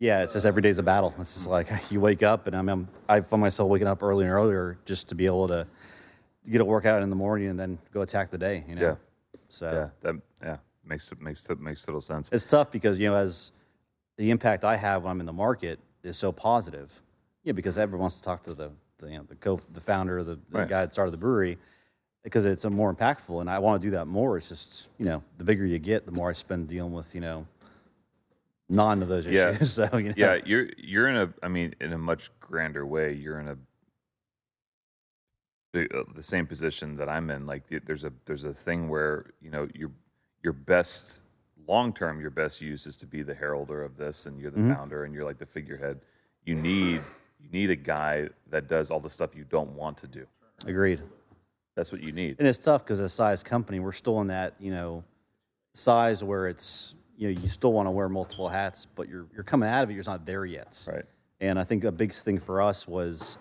Yeah, it's just every day's a battle. It's just like you wake up, and I find myself waking up early and earlier just to be able to get a workout in the morning and then go attack the day. Yeah. So Makes total sense. it's tough because as the impact I have when I'm in the market is so positive. Yeah, because everyone wants to talk to the founder, the Right. guy that started the brewery, because it's a more impactful, and I want to do that more. It's just the bigger you get, the more I spend dealing with none of those issues. So Yeah, you're in a much grander way. You're in the same position that I'm in. Like there's a thing where your best long term, your best use is to be the heralder of this, and you're the founder, and you're like the figurehead. You need a guy that does all the stuff you don't want to do. Agreed. That's what you need. And it's tough because as a size company, we're still in that size where it's you still want to wear multiple hats, but you're coming out of it. You're just not there yet. Right. And I think a big thing for us was,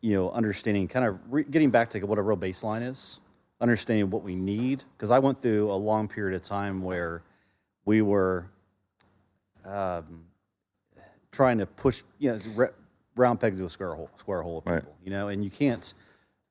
understanding, kind of getting back to what a real baseline is, understanding what we need. Because I went through a long period of time where we were trying to push, round peg to a square hole of people, Right. and you can't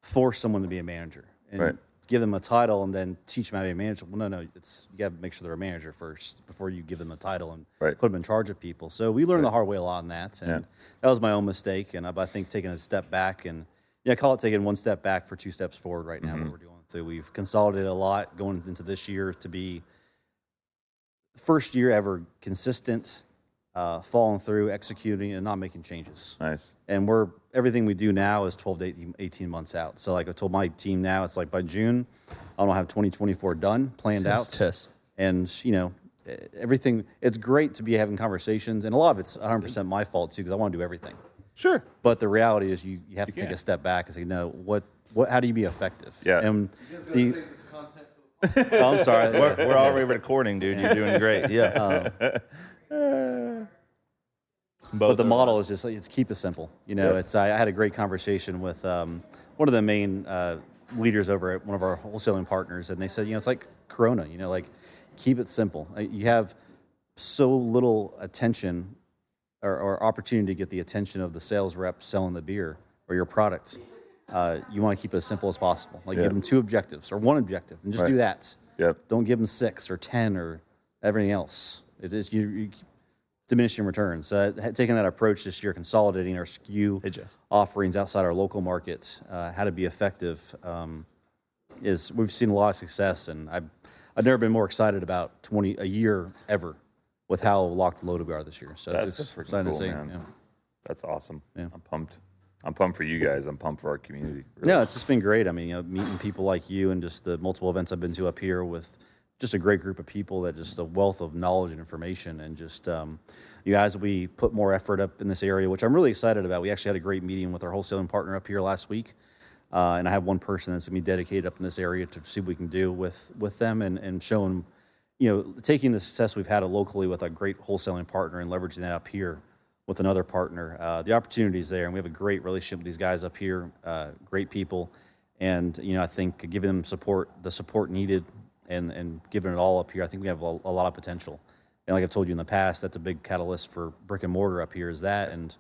force someone to be a manager and Right. give them a title and then teach them how to be a manager. Well, no, you got to make sure they're a manager first before you give them a title and Right. put them in charge of people. So we learned the hard way a lot on that, and that was my own mistake. And I think taking a step back and I call it taking one step back for two steps forward right now. What we're doing. So we've consolidated a lot going into this year to be the first year ever consistent, following through, executing, and not making changes. Nice. And everything we do now is 12 to 18 months out. So like I told my team now, it's like by June, I'm gonna have 2024 done, planned out. Test. And everything. It's great to be having conversations, and a lot of it's 100% my fault too because I want to do everything. Sure. But the reality is, you have to take a step back and say, no, how do you be effective? Yeah. And Save this content for the I'm sorry. We're already recording, dude. You're doing great. Yeah. But the model is just like, it's keep it simple. I had a great conversation with one of the main leaders over at one of our wholesaling partners, and they said, it's like Corona. Like keep it simple. You have so little attention or opportunity to get the attention of the sales rep selling the beer or your product. You want to keep it as simple as possible. Like give them 2 objectives or 1 objective, and just do that. Yep. Don't give them 6 or 10 or everything else. It is you diminishing returns. Taking that approach this year, consolidating our SKU offerings outside our local market, how to be effective, we've seen a lot of success, and I've never been more excited about a year ever with how locked and loaded we are this year. So That's it's freaking exciting cool, to see. man. Yeah. That's awesome. Yeah. I'm pumped. I'm pumped for you guys. I'm pumped for our community. Really. No, it's just been great. I mean, meeting people like you and just the multiple events I've been to up here with just a great group of people that just a wealth of knowledge and information. And just, as we put more effort up in this area, which I'm really excited about. We actually had a great meeting with our wholesaling partner up here last week. And I have one person that's going to be dedicated up in this area to see what we can do with them and show them, taking the success we've had locally with a great wholesaling partner and leveraging that up here with another partner. The opportunity's there, and we have a great relationship with these guys up here, great people. And, I think giving them the support needed and giving it all up here, I think we have a lot of potential. And like I've told you in the past, that's a big catalyst for brick and mortar up here is that. And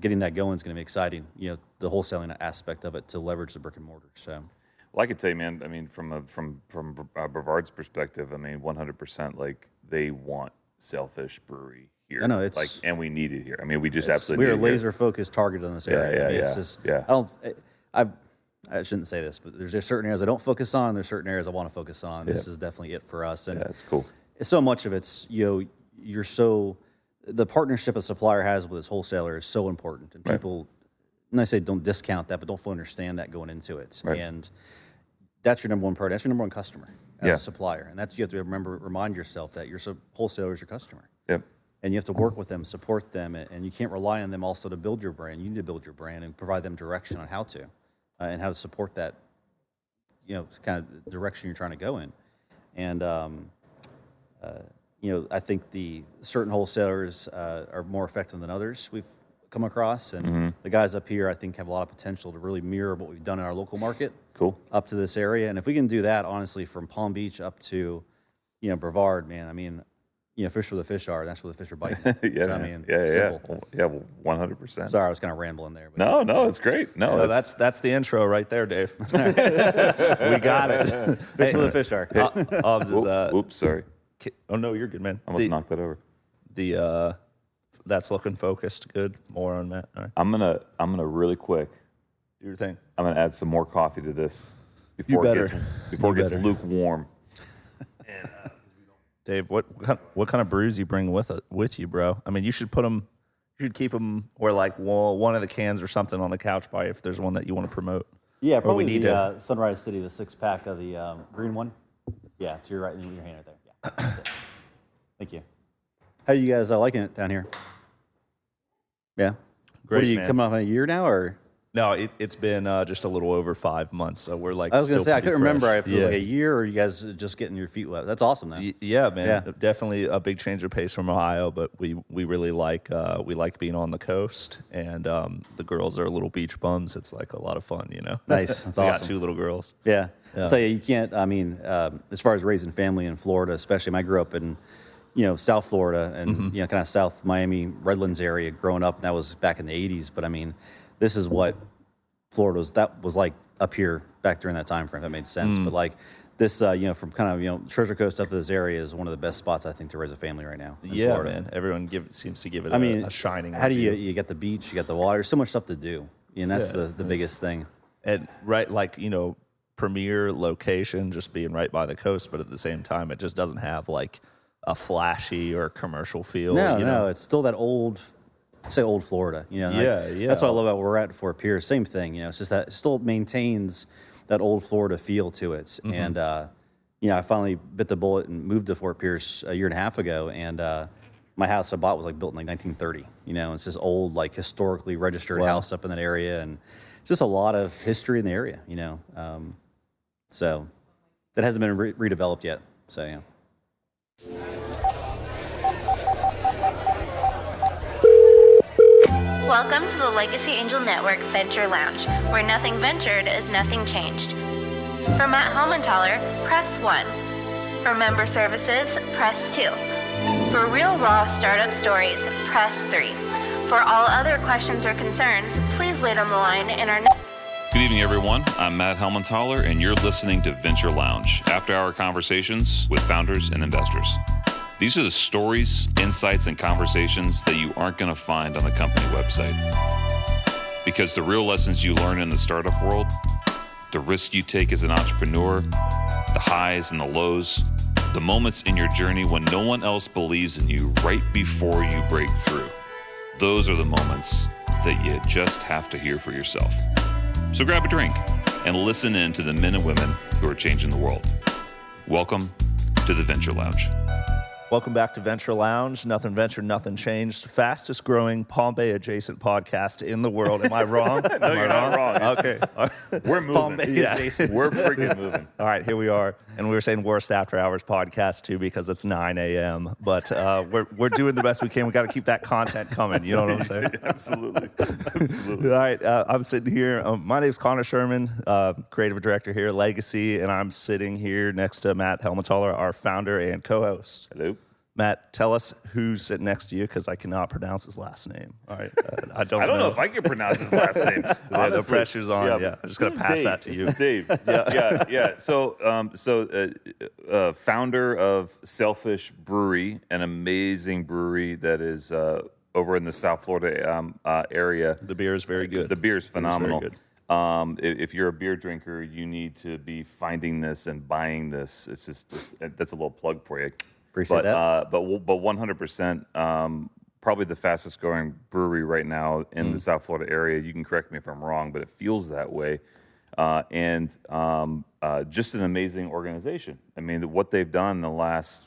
getting that going is going to be exciting, the wholesaling aspect of it to leverage the brick and mortar. So. Well, I could say, man, I mean, from Brevard's perspective, I mean, 100%, like, they want Sailfish Brewery here. I know, it's like, and we need it here. I mean, we just absolutely we are need it here. laser focused, targeted on this area. Yeah. It's just, I shouldn't say this, but there's certain areas I don't focus on. There's certain areas I want to focus on. This is definitely it for us. And it's cool. So much of it's, the partnership a supplier has with its wholesaler is so important. And people, and I say don't discount that, but don't fully understand that going into it. Right. And that's your number one priority. That's your number one customer as a supplier. And you have to remind yourself that your wholesaler is your customer. Yep. And you have to work with them, support them, and you can't rely on them also to build your brand. You need to build your brand and provide them direction on how to, and how to support that, kind of direction you're trying to go in. And, I think the certain wholesalers are more effective than others we've come across. And the guys up here, I think, have a lot of potential to really mirror what we've done in our local market. Cool. Up to this area. And if we can do that, honestly, from Palm Beach up to, Brevard, man, I mean, fish where the fish are. That's where the fish are biting. Yeah, So, I man. mean, simple. Yeah, 100%. Sorry, I was kind of rambling there. But No, it's great. No, No, that's the intro right there, Dave. We got it. fish where the fish are. Obs is, Oops, sorry. oh no, you're good, man. Almost knocked that over. That's looking focused. Good. More on that. All right. I'm gonna really quick. Do your thing. I'm gonna add some more coffee to this before it gets lukewarm. Dave, what kind of brews you bring with you, bro? I mean, you should keep them where like one of the cans or something on the couch by if there's one that you want to promote. Yeah, Or probably we need the Sunrise City, the 6-pack of the green one. Yeah, to your right, your hand right there. Yeah, that's it. Thank you. How you guys liking it down here? Yeah. Great, What are you man. coming up on a year now, or? No, it's been just a little over 5 months, so we're like. I was gonna still say I pretty couldn't remember fresh. if it was like a year or you guys just getting your feet wet. That's awesome, though. Yeah, man. Yeah. Definitely a big change of pace from Ohio, but we really like being on the coast, and the girls are little beach bums. It's like a lot of fun, you know. Nice. That's We got awesome. 2 little girls. Yeah. I'll tell you, you can't. I mean, as far as raising family in Florida, especially, I grew up in, South Florida and kind of South Miami, Redlands area growing up. And that was back in the '80s. But I mean, this is what Florida was like up here back during that time frame. If that made sense. But like this, from kind of Treasure Coast up to this area is one of the best spots I think to raise a family right now. In Yeah, Florida. man. Everyone seems to give it I mean, a shining. How do review. you get the beach, you got the water, so much stuff to do, and that's Yeah, the biggest thing. And right, like, premier location, just being right by the coast, but at the same time, it just doesn't have like a flashy or commercial feel. No, it's still that old Florida. Yeah. That's what I love about where we're at Fort Pierce. Same thing. It's just that it still maintains that old Florida feel to it. And I finally bit the bullet and moved to Fort Pierce a year and a half ago. And my house I bought was like built in like 1930. It's this old like historically registered house up in that area, and it's just a lot of history in the area. So that hasn't been redeveloped yet. So yeah. Welcome to the Legacy Angel Network Venture Lounge, where nothing ventured is nothing changed. For Matt Helmenthaler, press 1. For member services, press 2. For real raw startup stories, press 3. For all other questions or concerns, please wait on the line in our Good evening, everyone. I'm Matt Helmenthaler, and you're listening to Venture Lounge, after-hour conversations with founders and investors. These are the stories, insights, and conversations that you aren't going to find on the company website. Because the real lessons you learn in the startup world, the risks you take as an entrepreneur, the highs and the lows, the moments in your journey when no one else believes in you right before you break through, those are the moments that you just have to hear for yourself. So grab a drink and listen in to the men and women who are changing the world. Welcome to the Venture Lounge. Welcome back to Venture Lounge. Nothing ventured, nothing changed. Fastest growing Palm Bay adjacent podcast in the world. Am I wrong? No, you're not wrong. Okay. We're moving. Palm Bay adjacent. We're freaking moving. All right, here we are. And we were saying worst after hours podcast too because it's 9 a.m. But we're doing the best we can. We got to keep that content coming. You know what I'm saying? Absolutely. All right, I'm sitting here. My name's Connor Sherman, creative director here at Legacy, and I'm sitting here next to Matt Helmenthaler, our founder and co-host. Hello. Matt, tell us who's sitting next to you because I cannot pronounce his last name. All right, I don't know if I can pronounce his last name. The Honestly. pressure's on. Yeah, I'm just gonna pass that to you. This is Dave. Yeah. So, founder of Sailfish Brewery, an amazing brewery that is over in the South Florida area. The beer is very good. The beer is phenomenal. very If you're a beer drinker, you need to be finding this and buying this. That's a little plug for you. Appreciate that. But 100%, probably the fastest growing brewery right now in the South Florida area. You can correct me if I'm wrong, but it feels that way. And just an amazing organization. I mean, what they've done in the last,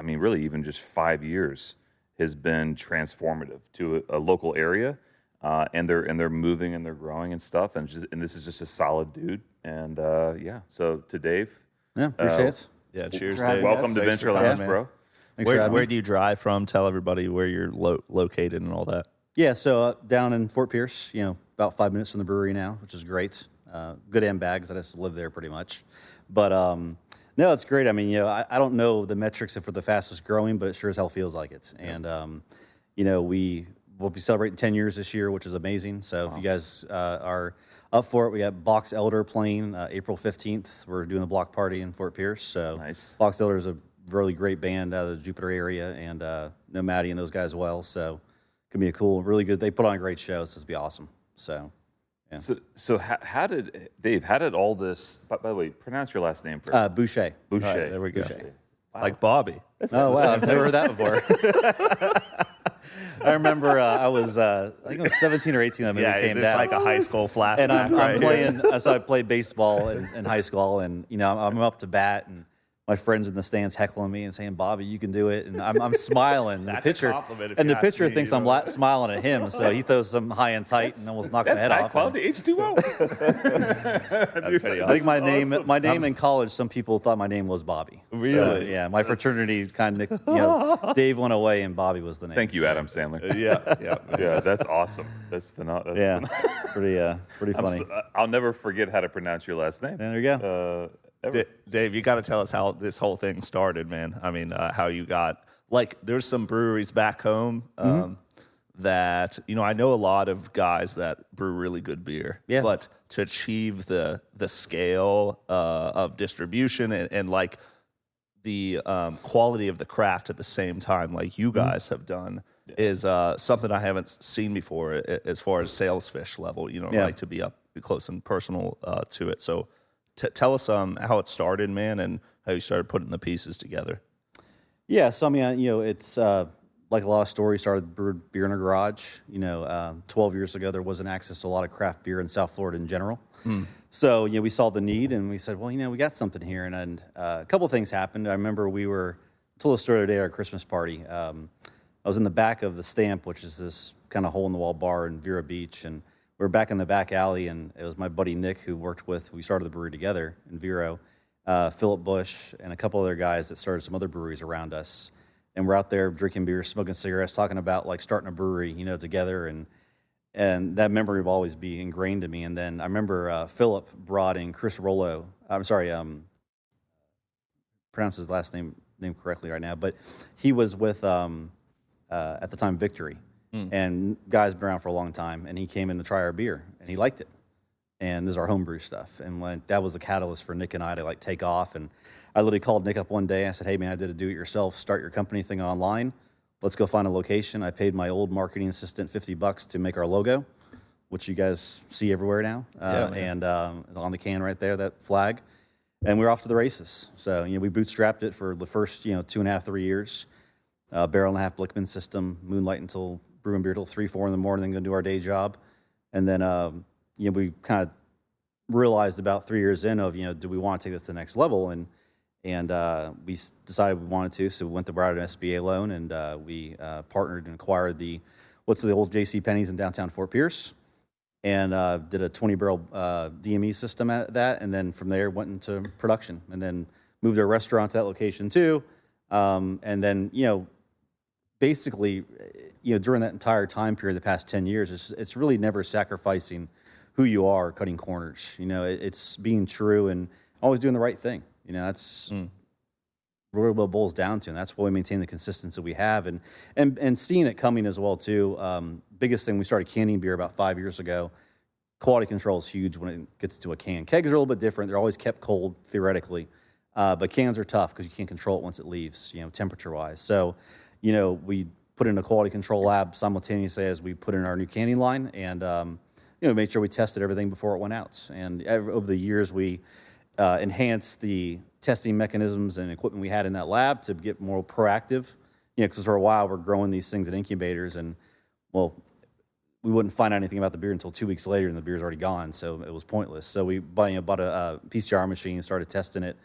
really even just 5 years has been transformative to a local area. And they're moving and they're growing and stuff. And this is just a solid dude. And so to Dave. Yeah, appreciate it. Yeah, cheers, for having Dave. us. Welcome to Thanks Venture for Lounge, coming. bro. Thanks for having Where me. do you drive from? Tell everybody where you're located and all that. Yeah, so down in Fort Pierce, about 5 minutes from the brewery now, which is great. Good and bad because I just live there pretty much. But No, it's great. I mean, I don't know the metrics for the fastest growing, but it sure as hell feels like it. Yeah. And, we'll be celebrating 10 years this year, which is amazing. So if you guys are up for it, we got Box Elder playing April 15th. We're doing the block party in Fort Pierce. So Nice. Box Elder is a really great band out of the Jupiter area, and know Maddie and those guys as well. So it can be a cool, really good. They put on a great show, so it's be awesome. So. Yeah. So how did Dave? How did all this? By the way, pronounce your last name first. BuShea. BuShea. Right, there we go. BuShea. Wow. Like Bobby. Oh, wow. I've never heard that before. I remember I was, I think I was 17 or 18 when the movie came it's down. like a high school flashback. And I'm right playing, so I played baseball in high school, and, I'm up to bat, and my friends in the stands heckling me and saying, "Bobby, you can do it." And I'm smiling. That's the pitcher, a compliment if and you the ask pitcher me, thinks I'm smiling at him, so he throws some high and tight and almost knocks my head That's high off. quality H2O. That's pretty I think awesome. my name in college, some people thought my name was Bobby. Really? So, yeah, my fraternity kind of, Dave went away and Bobby was the name. Thank you, Adam Sandler. Yeah. That's awesome. That's phenomenal. Yeah, pretty funny. I'll never forget how to pronounce your last name. There you go. Dave, you got to tell us how this whole thing started, man. I mean, how you got, there's some breweries back home that, I know a lot of guys that brew really good beer. Yeah. But to achieve the scale of distribution and the quality of the craft at the same time, like you guys have done, is something I haven't seen before as far as Sailfish level, to be up close and personal to it. So tell us how it started, man, and how you started putting the pieces together. Yeah, so I mean, it's like a lot of stories started brewed beer in a garage. 12 years ago, there wasn't access to a lot of craft beer in South Florida in general. So, we saw the need, and we said, well, we got something here. And a couple of things happened. I remember told a story the other day at our Christmas party. I was in the back of the Stamp, which is this kind of hole-in-the-wall bar in Vero Beach, and we were back in the back alley, and it was my buddy Nick we started the brewery together in Vero, Philip Bush, and a couple other guys that started some other breweries around us. And we're out there drinking beer, smoking cigarettes, talking about starting a brewery, together. And that memory will always be ingrained in me. And then I remember Philip brought in Chris Rollo. I'm sorry, pronounce his last name correctly right now, but he was with at the time Victory. And guy's been around for a long time, and he came in to try our beer, and he liked it. And this is our homebrew stuff. And that was the catalyst for Nick and I to take off. And I literally called Nick up one day. I said, "Hey man, I did a do-it-yourself, start your company thing online. Let's go find a location." I paid my old marketing assistant $50 to make our logo, which you guys see everywhere now. And on the can right there, that flag. And we were off to the races. So, we bootstrapped it for the first, 2.5, 3 years. Barrel and a half Blickman system, moonlight until brewing beer till 3, 4 in the morning, then go do our day job. And then, we kind of realized about 3 years in of, do we want to take this to the next level? And we decided we wanted to, so we went the route of an SBA loan, and we partnered and acquired the old J.C. Penney's in downtown Fort Pierce, and did a 20-barrel DME system at that, and then from there went into production, and then moved our restaurant to that location too, and then basically, during that entire time period, the past 10 years, it's really never sacrificing who you are, cutting corners. It's being true and always doing the right thing. That's really what it boils down to, and that's why we maintain the consistency we have, and seeing it coming as well too. Biggest thing, we started canning beer about 5 years ago. Quality control is huge when it gets to a can. Kegs are a little bit different; they're always kept cold theoretically, but cans are tough because you can't control it once it leaves, temperature-wise. So, we put in a quality control lab simultaneously as we put in our new canning line, and made sure we tested everything before it went out. And over the years, we enhanced the testing mechanisms and equipment we had in that lab to get more proactive. Because for a while we're growing these things in incubators, and we wouldn't find out anything about the beer until 2 weeks later, and the beer's already gone, so it was pointless. So we bought a PCR machine and started testing it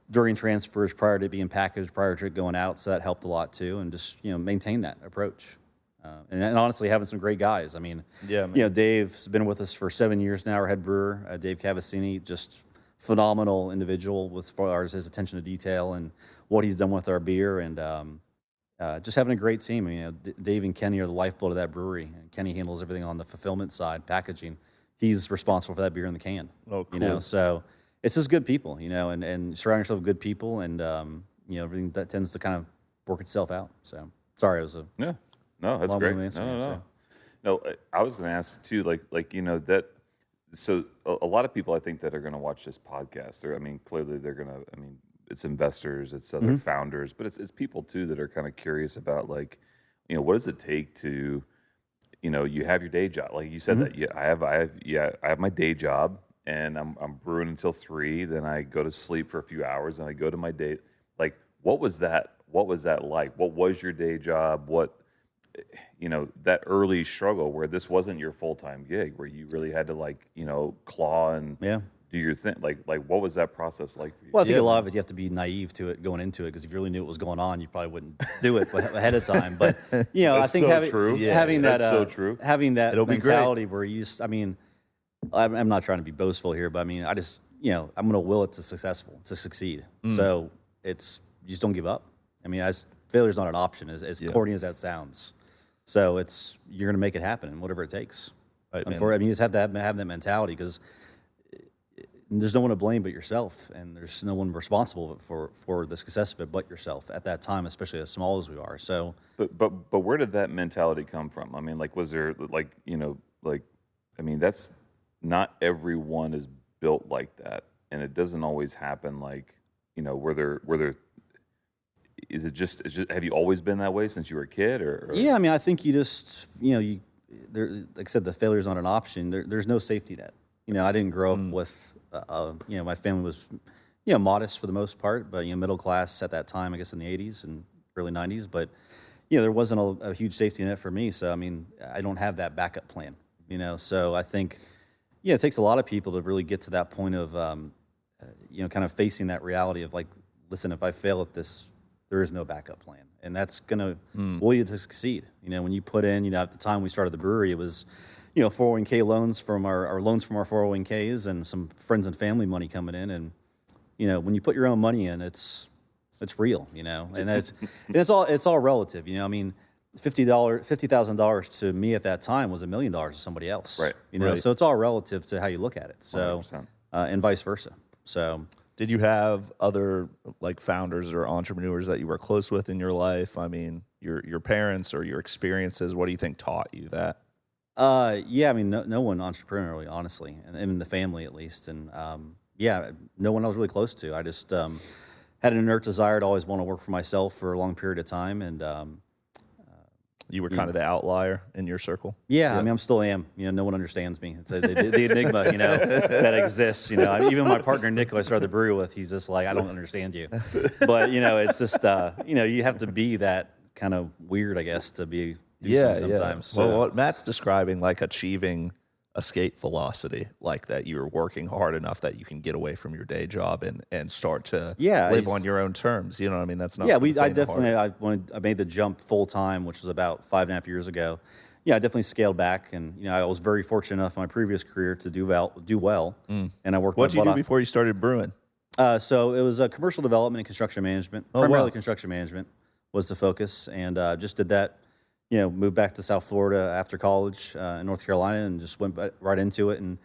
during transfers, prior to it being packaged, prior to it going out. So that helped a lot too, and just maintain that approach. And honestly, having some great guys. I mean, Dave's been with us for 7 years now. Our head brewer, Dave Cavassini, just phenomenal individual as far as his attention to detail and what he's done with our beer, and just having a great team. Dave and Kenny are the lifeblood of that brewery, and Kenny handles everything on the fulfillment side, packaging. He's responsible for that beer in the can. Oh, cool. So it's just good people, and surround yourself with good people, and everything that tends to kind of work itself out. So sorry, it was a Yeah. No, that's long great. answer. No, I was going to ask too, that. So a lot of people I think that are going to watch this podcast, clearly they're going to. It's investors, it's other founders, but it's people too that are kind of curious about what does it take to, you have your day job, like you said that. Yeah, I have my day job, and I'm brewing until 3. Then I go to sleep for a few hours, and I go to my day. Like, what was that? What was that like? What was your day job? What, that early struggle where this wasn't your full-time gig, where you really had to claw and do your thing. Like what was that process like for you? Well, I think a lot of it, you have to be naive to it going into it, because if you really knew what was going on, you probably wouldn't do it ahead of time. But I think so true. having that, That's so true. having that It'll be mentality where you just, I'm not trying to be boastful here, but I just, I'm going to will it to succeed. So you just don't give up. Failure's not an option, as corny as that sounds. So you're going to make it happen, whatever it takes. Right, You just have to have that mentality, because there's no one to blame but yourself, and there's no one responsible for the success of it but yourself at that time, especially as small as we are. So, but where did that mentality come from? Was there that's not everyone is built like that, and it doesn't always happen. Where there. Is it just have you always been that way since you were a kid, or? Yeah, I think you just like I said, the failure's not an option. There's no safety net. I didn't grow up with my family was modest for the most part, but middle class at that time, I guess in the 80s and early 90s. But there wasn't a huge safety net for me, so I don't have that backup plan. So I think it takes a lot of people to really get to that point of kind of facing that reality of listen, if I fail at this, there is no backup plan, and that's going to will you to succeed. When you put in, at the time we started the brewery, it was 401k loans from our loans from our 401ks and some friends and family money coming in, and when you put your own money in, it's real, and it's all relative. $50,000 to me at that time was $1 million to somebody else, right? So it's all relative to how you look at it. So and vice versa. So. Did you have other founders or entrepreneurs that you were close with in your life? Your parents or your experiences. What do you think taught you that? No one entrepreneurially, honestly, and in the family at least, and no one I was really close to. I just had an inert desire to always want to work for myself for a long period of time, and you were kind of the outlier in your circle. Yeah, I still am. No one understands me. It's the enigma, that exists. Even my partner Nick, who I started the brewery with, he's just like, I don't understand you. But it's just you have to be that kind of weird, I guess, to be. Sometimes. Yeah. Well, what Matt's describing, achieving escape velocity, that you're working hard enough that you can get away from your day job and start to live on your own terms. You know what I mean? That's not. Yeah, I made the jump full time, which was about 5.5 years ago. Yeah, I definitely scaled back, and I was very fortunate enough in my previous career to do well. And I worked. What did you do before you started brewing? So it was commercial development and construction management. Primarily construction management was the focus, and just did that. Moved back to South Florida after college in North Carolina, and just went right into it. And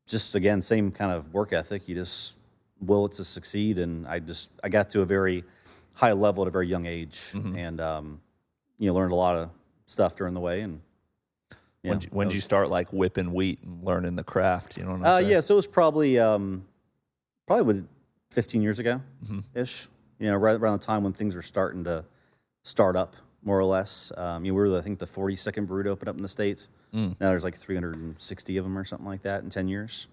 just, again, same kind of work ethic. You just will it to succeed. And I got to a very high level at a very young age, and learned a lot of stuff during the way. And when did you start whipping wheat and learning the craft? You know what I'm saying? Yeah, so it was probably 15 years ago ish. Right around the time when things were starting to start up. More or less. We were, I think, the 42nd brew to open up in the States. Now there's 360 of them or something like that in 10 years.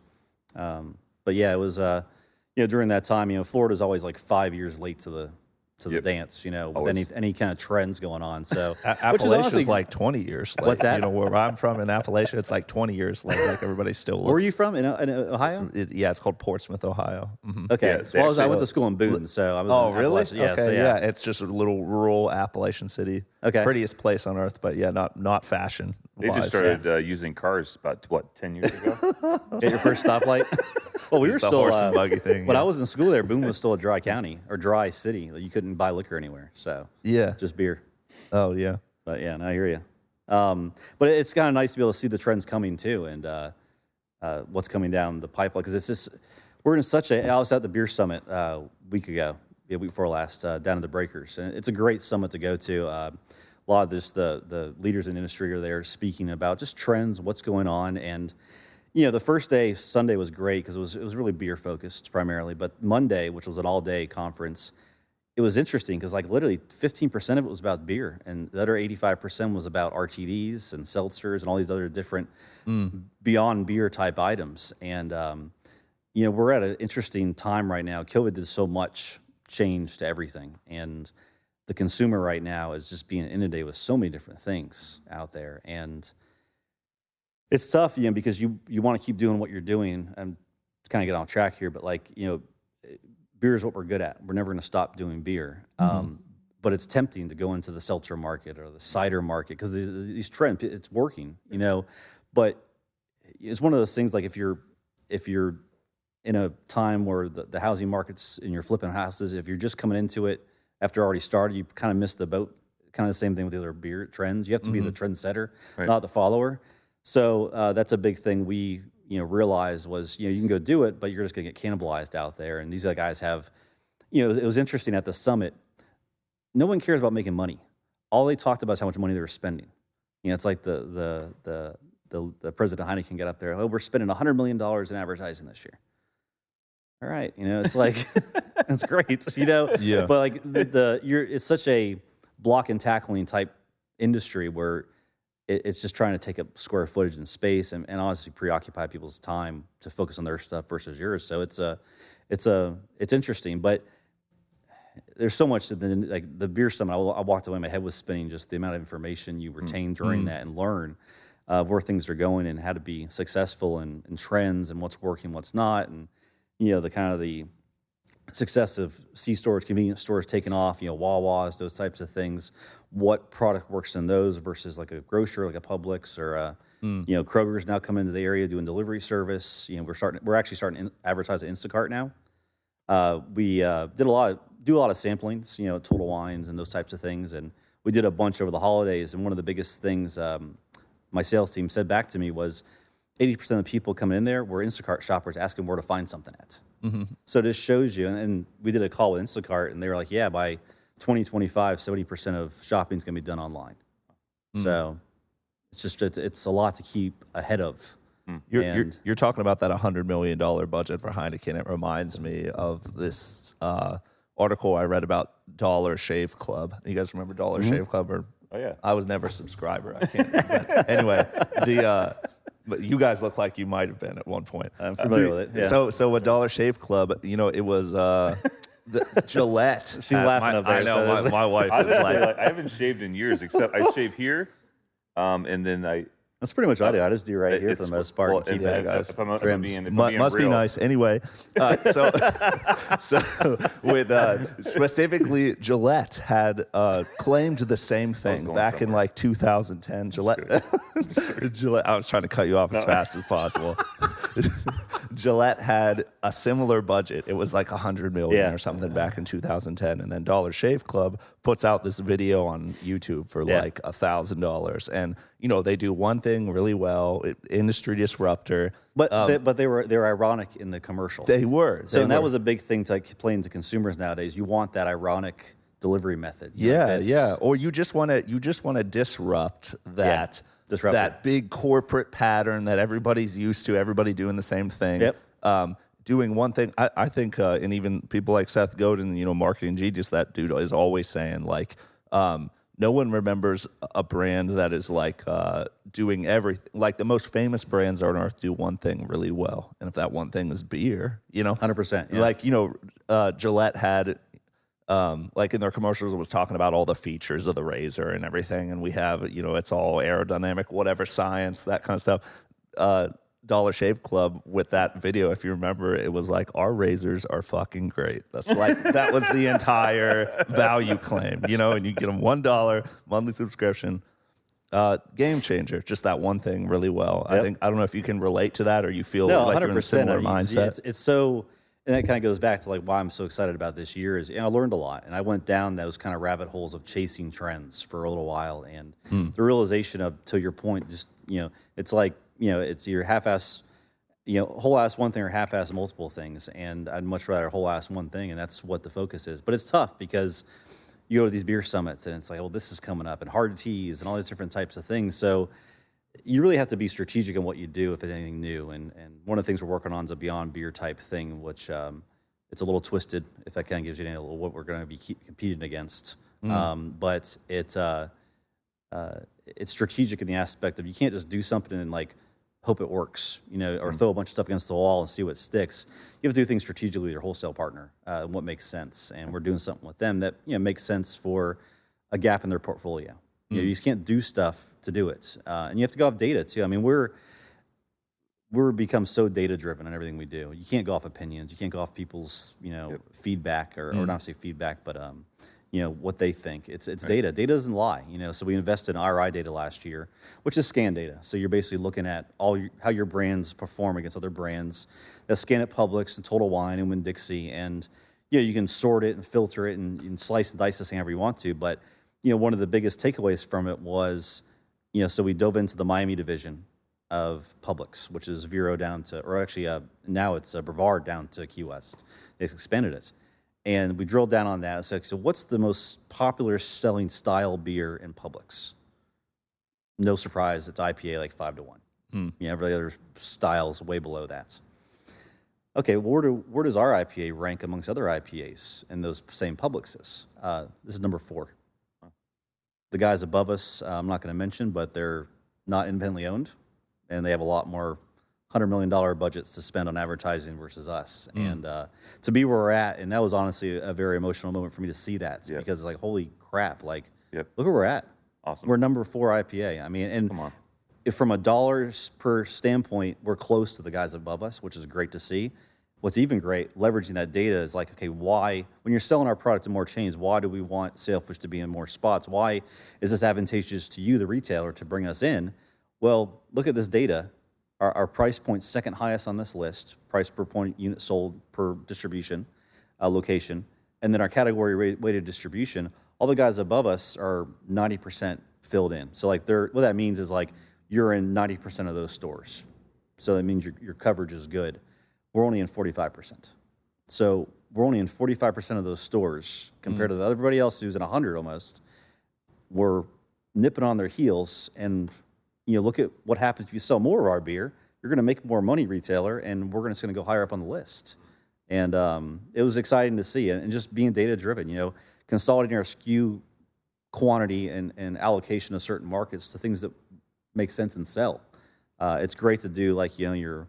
But yeah, it was, during that time, Florida's always 5 years late to the dance, with any kind of trends going on. So Appalachia's 20 years late. What's that? Where I'm from in Appalachia, it's 20 years late. Everybody still looks. Where are you from? In Ohio? It's called Portsmouth, Ohio. Okay. I went to school in Boone, so I was in really? Yeah, okay, so yeah. It's just a little rural Appalachian city. Okay. Prettiest place on earth, but not fashion. They just started using cars about 10 years ago. Get your first stoplight? Well, we were still horse and buggy thing. When I was in school there, Boone was still a dry county or dry city. You couldn't buy liquor anywhere, so just beer. Oh yeah. But yeah, I hear you. But it's kind of nice to be able to see the trends coming too, and what's coming down the pipeline, because it's just We're in such a. I was at the beer summit week before last, down at the Breakers, and it's a great summit to go to. A lot of the leaders in the industry are there speaking about just trends, what's going on, and the first day, Sunday, was great because it was really beer focused primarily. But Monday, which was an all day conference, it was interesting because like literally 15% of it was about beer, and the other 85% was about RTDs and seltzers and all these other different beyond beer type items. And we're at an interesting time right now. COVID did so much change to everything, and the consumer right now is just being inundated with so many different things out there, and it's tough, because you want to keep doing what you're doing. I'm kind of getting off track here, but beer is what we're good at. We're never going to stop doing beer. But it's tempting to go into the seltzer market or the cider market because these trends, it's working, But it's one of those things like if you're in a time where the housing market's and you're flipping houses, if you're just coming into it after already started, you kind of missed the boat. Kind of the same thing with the other beer trends. You have to be the trendsetter, not the follower. So that's a big thing we realized was you can go do it, but you're just going to get cannibalized out there. And these other guys have, it was interesting at the summit. No one cares about making money. All they talked about is how much money they were spending. It's like the President Heineken got up there. Oh, we're spending $100 million in advertising this year. All right, it's like that's great, Yeah. But like it's such a block and tackling type industry where it's just trying to take up square footage and space and honestly preoccupy people's time to focus on their stuff versus yours. So it's interesting, but there's so much that the beer summit. I walked away, my head was spinning. Just the amount of information you retain during that and learn where things are going and how to be successful and trends and what's working, what's not, and the kind of the success of C-stores, convenience stores taking off, Wawas, those types of things. What product works in those versus like a grocer, like a Publix or Kroger's now coming into the area doing delivery service. We're actually starting to advertise at Instacart now. We do a lot of samplings, Total Wines and those types of things, and we did a bunch over the holidays. And one of the biggest things my sales team said back to me was 80% of the people coming in there were Instacart shoppers asking where to find something at. So this shows you, and we did a call with Instacart, and they were like, yeah, by 2025, 70% of shopping is going to be done online. So it's a lot to keep ahead of. You're talking about that $100 million budget for Heineken. It reminds me of this article I read about Dollar Shave Club. You guys remember Dollar Shave Club? Oh, yeah. I was never a subscriber. I can't. Anyway, but you guys look like you might have been at one point. I'm familiar with it. Yeah. So with Dollar Shave Club, it was Gillette. She's laughing up there. I know. My wife is I haven't shaved in years, except I shave here, and then That's pretty much what I do. I just do right here for the most part. Well, keep that, guys. If I'm being must be real. nice. Anyway, so with specifically Gillette had claimed the same thing back in like 2010. Gillette. I was trying to cut you off as fast as possible. Gillette had a similar budget. It was like $100 million or something back in 2010, and then Dollar Shave Club puts out this video on YouTube for like $1,000, and they do one thing really well, industry disruptor. But they were ironic in the commercial. They were. That was a big thing to explain to consumers nowadays. You want that ironic delivery method. Yeah. Or you just want to disrupt that. That big corporate pattern that everybody's used to, everybody doing the same thing. Yep. Doing one thing, I think, and even people like Seth Godin, marketing genius, that dude is always saying like, no one remembers a brand that is like doing everything. Like the most famous brands on earth do one thing really well, and if that one thing is beer, 100%. Yeah. Like Gillette had. Like in their commercials, it was talking about all the features of the razor and everything, and we have, it's all aerodynamic, whatever science, that kind of stuff. Dollar Shave Club with that video, if you remember, it was like, our razors are fucking great. That's like, that was the entire value claim, and you get them $1 monthly subscription. Game changer, just that one thing really well. Yep. I don't know if you can relate to that or you feel like you're in a similar mindset. It's so. And that kind of goes back to like why I'm so excited about this year is, and I learned a lot, and I went down those kind of rabbit holes of chasing trends for a little while, and the realization of, to your point, just it's like it's your half-ass, whole-ass one thing or half-ass multiple things, and I'd much rather whole-ass one thing, and that's what the focus is. But it's tough because you go to these beer summits, and it's like, oh, this is coming up, and hard teas, and all these different types of things. So you really have to be strategic in what you do if it's anything new. And one of the things we're working on is a Beyond Beer type thing, which it's a little twisted, if that kind of gives you an idea of what we're going to be competing against. But it's strategic in the aspect of you can't just do something and like hope it works, or throw a bunch of stuff against the wall and see what sticks. You have to do things strategically with your wholesale partner, what makes sense. And we're doing something with them that makes sense for a gap in their portfolio. You just can't do stuff to do it, and you have to go off data too. I mean, we're become so data driven in everything we do. You can't go off opinions. You can't go off people's feedback or not say feedback, but what they think. It's right. Data. Data doesn't lie. So we invested in RI data last year, which is scan data. So you're basically looking at how your brands perform against other brands. That scan at Publix and Total Wine and Winn-Dixie, and you can sort it and filter it and slice and dice this thing however you want to, but. One of the biggest takeaways from it was, so we dove into the Miami division of Publix, which is Vero down to, or actually now it's Brevard down to Key West. They expanded it. And we drilled down on that. So what's the most popular selling style beer in Publix? No surprise, it's IPA like 5-1. Every other style is way below that. Okay, well, where does our IPA rank amongst other IPAs in those same Publixes? This is number 4. The guys above us, I'm not going to mention, but they're not independently owned, and they have a lot more $100 million budgets to spend on advertising versus us. And to be where we're at, and that was honestly a very emotional moment for me to see that, because it's like, holy crap, like, look where we're at. Awesome. We're number 4 IPA. I mean, and if from a dollars per standpoint, we're close to the guys above us, which is great to see. What's even great, leveraging that data, is like, okay, why, when you're selling our product in more chains, why do we want Sailfish to be in more spots? Why is this advantageous to you, the retailer, to bring us in? Well, look at this data. Our price point's second highest on this list, price per point unit sold per distribution location. And then our category weighted distribution, all the guys above us are 90% filled in. So like what that means is like you're in 90% of those stores. So that means your coverage is good. We're only in 45%. So we're only in 45% of those stores compared to everybody else who's in 100 almost. We're nipping on their heels, and look at what happens if you sell more of our beer. You're going to make more money, retailer, and we're just going to go higher up on the list. And it was exciting to see, and just being data driven. Consolidating our SKU quantity and allocation of certain markets to things that make sense and sell. It's great to do like your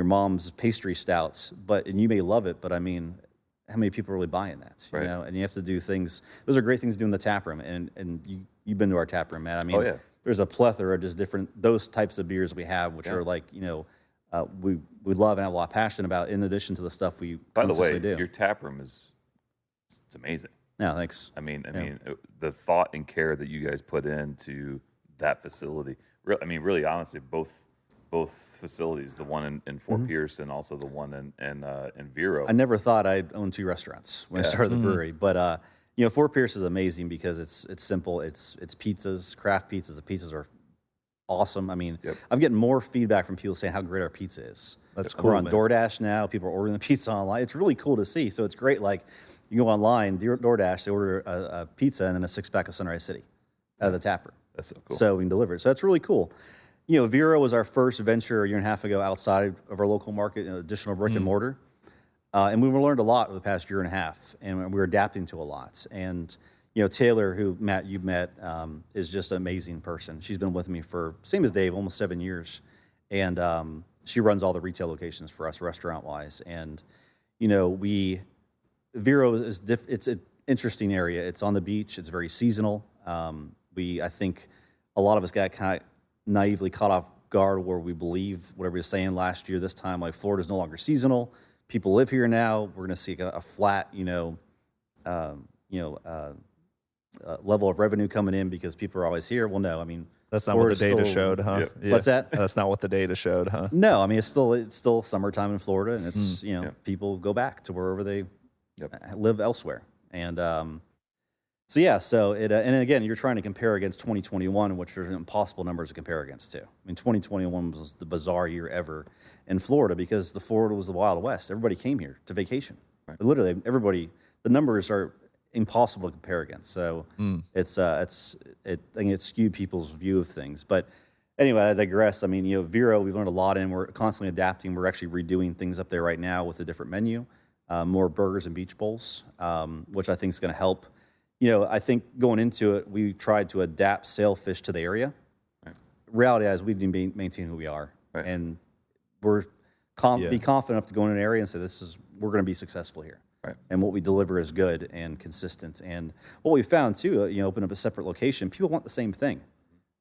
mom's pastry stouts, and you may love it, but I mean, how many people are really buying that? Right. And you have to do things. Those are great things to do in the tap room, and you've been to our tap room, Matt. I mean, there's a plethora of just different those types of beers we have, which are like we love and have a lot of passion about. In addition to the stuff we by the way, do. Your tap room it's amazing. No, thanks. I mean, the thought and care that you guys put into that facility. Really, honestly, both facilities, the one in Fort Pierce and also the one in Vero. I never thought I'd own 2 restaurants when I started the brewery, but Fort Pierce is amazing because it's simple. It's pizzas, craft pizzas. The pizzas are awesome. I mean, I'm getting more feedback from people saying how great our pizza is. That's cool. We're on DoorDash now. People are ordering the pizza online. It's really cool to see. So it's great. Like you go online, DoorDash, they order a pizza and then a 6-pack of Sunrise City out of the tap room. That's so cool. So we can deliver it. So that's really cool. Vero was our first venture a year and a half ago outside of our local market, additional brick and mortar. And we learned a lot over the past year and a half, and we were adapting to a lot. And, Taylor, who, Matt, you've met, is just an amazing person. She's been with me for, same as Dave, almost 7 years. And she runs all the retail locations for us restaurant-wise. And, Vero is, it's an interesting area. It's on the beach. It's very seasonal. I think a lot of us got kind of naively caught off guard where we believe whatever we were saying last year, this time, like Florida's no longer seasonal. People live here now. We're going to see a flat, level of revenue coming in because people are always here. Well, no, I mean, that's not what the data showed, huh? Yep. Yeah. What's that? That's not what the data showed, huh? No, I mean, it's still summertime in Florida, and it's, people go back to wherever they live elsewhere. And So yeah, so it and again, you're trying to compare against 2021, which are impossible numbers to compare against too. I mean, 2021 was the bizarre year ever in Florida because the Florida was the Wild West. Everybody came here to vacation. Right. Literally, everybody. The numbers are impossible to compare against. So I think it skewed people's view of things. But anyway, I digress. I mean, Vero, we've learned a lot, and we're constantly adapting. We're actually redoing things up there right now with a different menu, more burgers and beach bowls, which I think is going to help. I think going into it, we tried to adapt Sailfish to the area. Right. Reality is we didn't maintain who we are. Right. And we're be confident enough to go in an area and say, we're going to be successful here. Right. And what we deliver is good and consistent. And what we found too, open up a separate location, people want the same thing.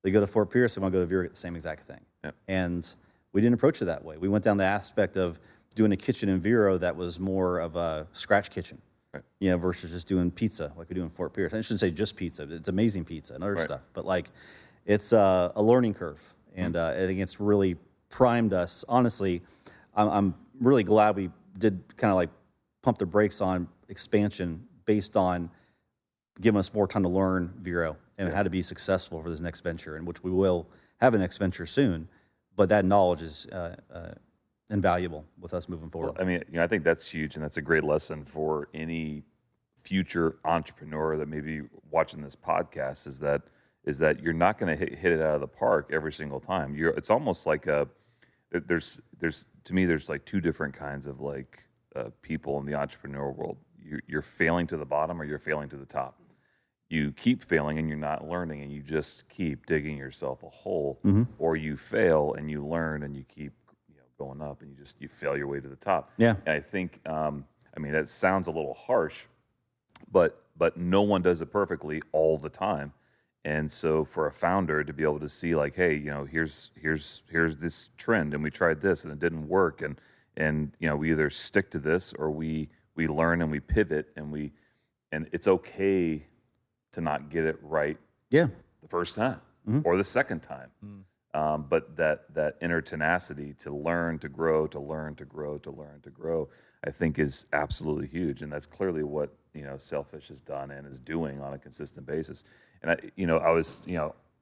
They go to Fort Pierce, they want to go to Vero, get the same exact thing. Yep. And we didn't approach it that way. We went down the aspect of doing a kitchen in Vero that was more of a scratch kitchen. Right. Versus just doing pizza like we do in Fort Pierce. I shouldn't say just pizza. It's amazing pizza and other Right. stuff. But it's a learning curve, and I think it's really primed us. Honestly, I'm really glad we did kind of pump the brakes on expansion based on giving us more time to learn Vero and how to be successful for this next venture, in which we will have a next venture soon. But that knowledge is invaluable with us moving forward. Well, I mean, I think that's huge, and that's a great lesson for any future entrepreneur that may be watching this podcast. Is that you're not going to hit it out of the park every single time. It's almost like there's to me there's two different kinds of people in the entrepreneur world. You're failing to the bottom, or you're failing to the top. You keep failing and you're not learning, and you just keep digging yourself a hole, or you fail and you learn and you keep going up, and you fail your way to the top. Yeah. And I think, that sounds a little harsh, but no one does it perfectly all the time. And so for a founder to be able to see hey, here's this trend, and we tried this and it didn't work, and we either stick to this or we learn and we pivot, and it's okay to not get it right the first time or the second time. But that inner tenacity to learn, to grow, to learn, to grow, to learn, to grow, I think is absolutely huge. And that's clearly what, Sailfish has done and is doing on a consistent basis. And I was,